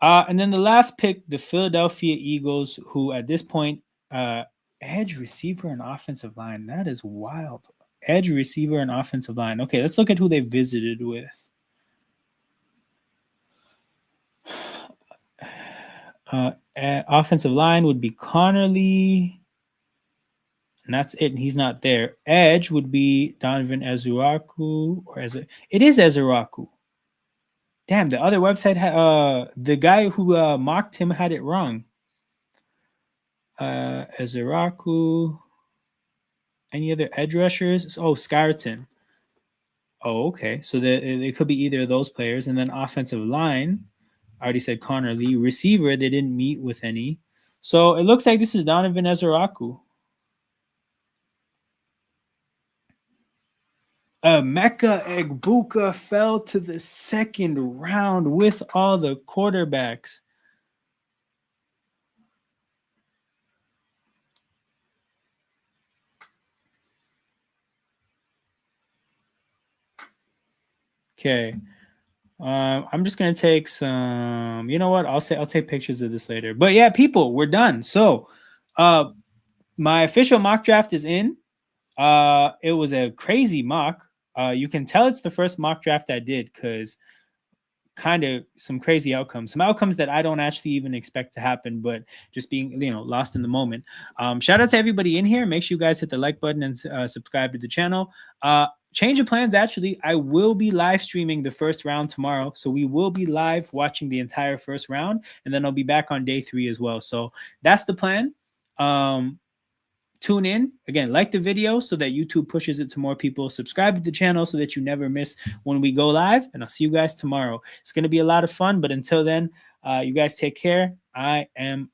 And then the last pick, the Philadelphia Eagles, who at this point, edge receiver and offensive line. That is wild. Edge receiver and offensive line. Okay, let's look at who they visited with. Offensive line would be Connerly. And that's it. And he's not there. Edge would be Donovan Ezuraku. Or it is Ezuraku. Damn, the other website, the guy who mocked him had it wrong. Ezuraku. Any other edge rushers? Oh, Scarton. Oh, okay. So it could be either of those players. And then offensive line, I already said Connerly. Receiver, they didn't meet with any. So it looks like this is Donovan Ezuraku. Mecca Egbuka fell to the second round with all the quarterbacks. Okay. I'm just gonna take some. You know what? I'll take pictures of this later. But yeah, people, we're done. So, my official mock draft is in. It was a crazy mock. You can tell it's the first mock draft I did because kind of some crazy outcomes, some outcomes that I don't actually even expect to happen, but just being, lost in the moment. Shout out to everybody in here. Make sure you guys hit the like button and subscribe to the channel. Change of plans. Actually, I will be live streaming the first round tomorrow. So we will be live watching the entire first round, and then I'll be back on day 3 as well. So that's the plan. Tune in again, like the video so that YouTube pushes it to more people. Subscribe to the channel so that you never miss when we go live, and I'll see you guys tomorrow. It's going to be a lot of fun, but until then, you guys take care. I am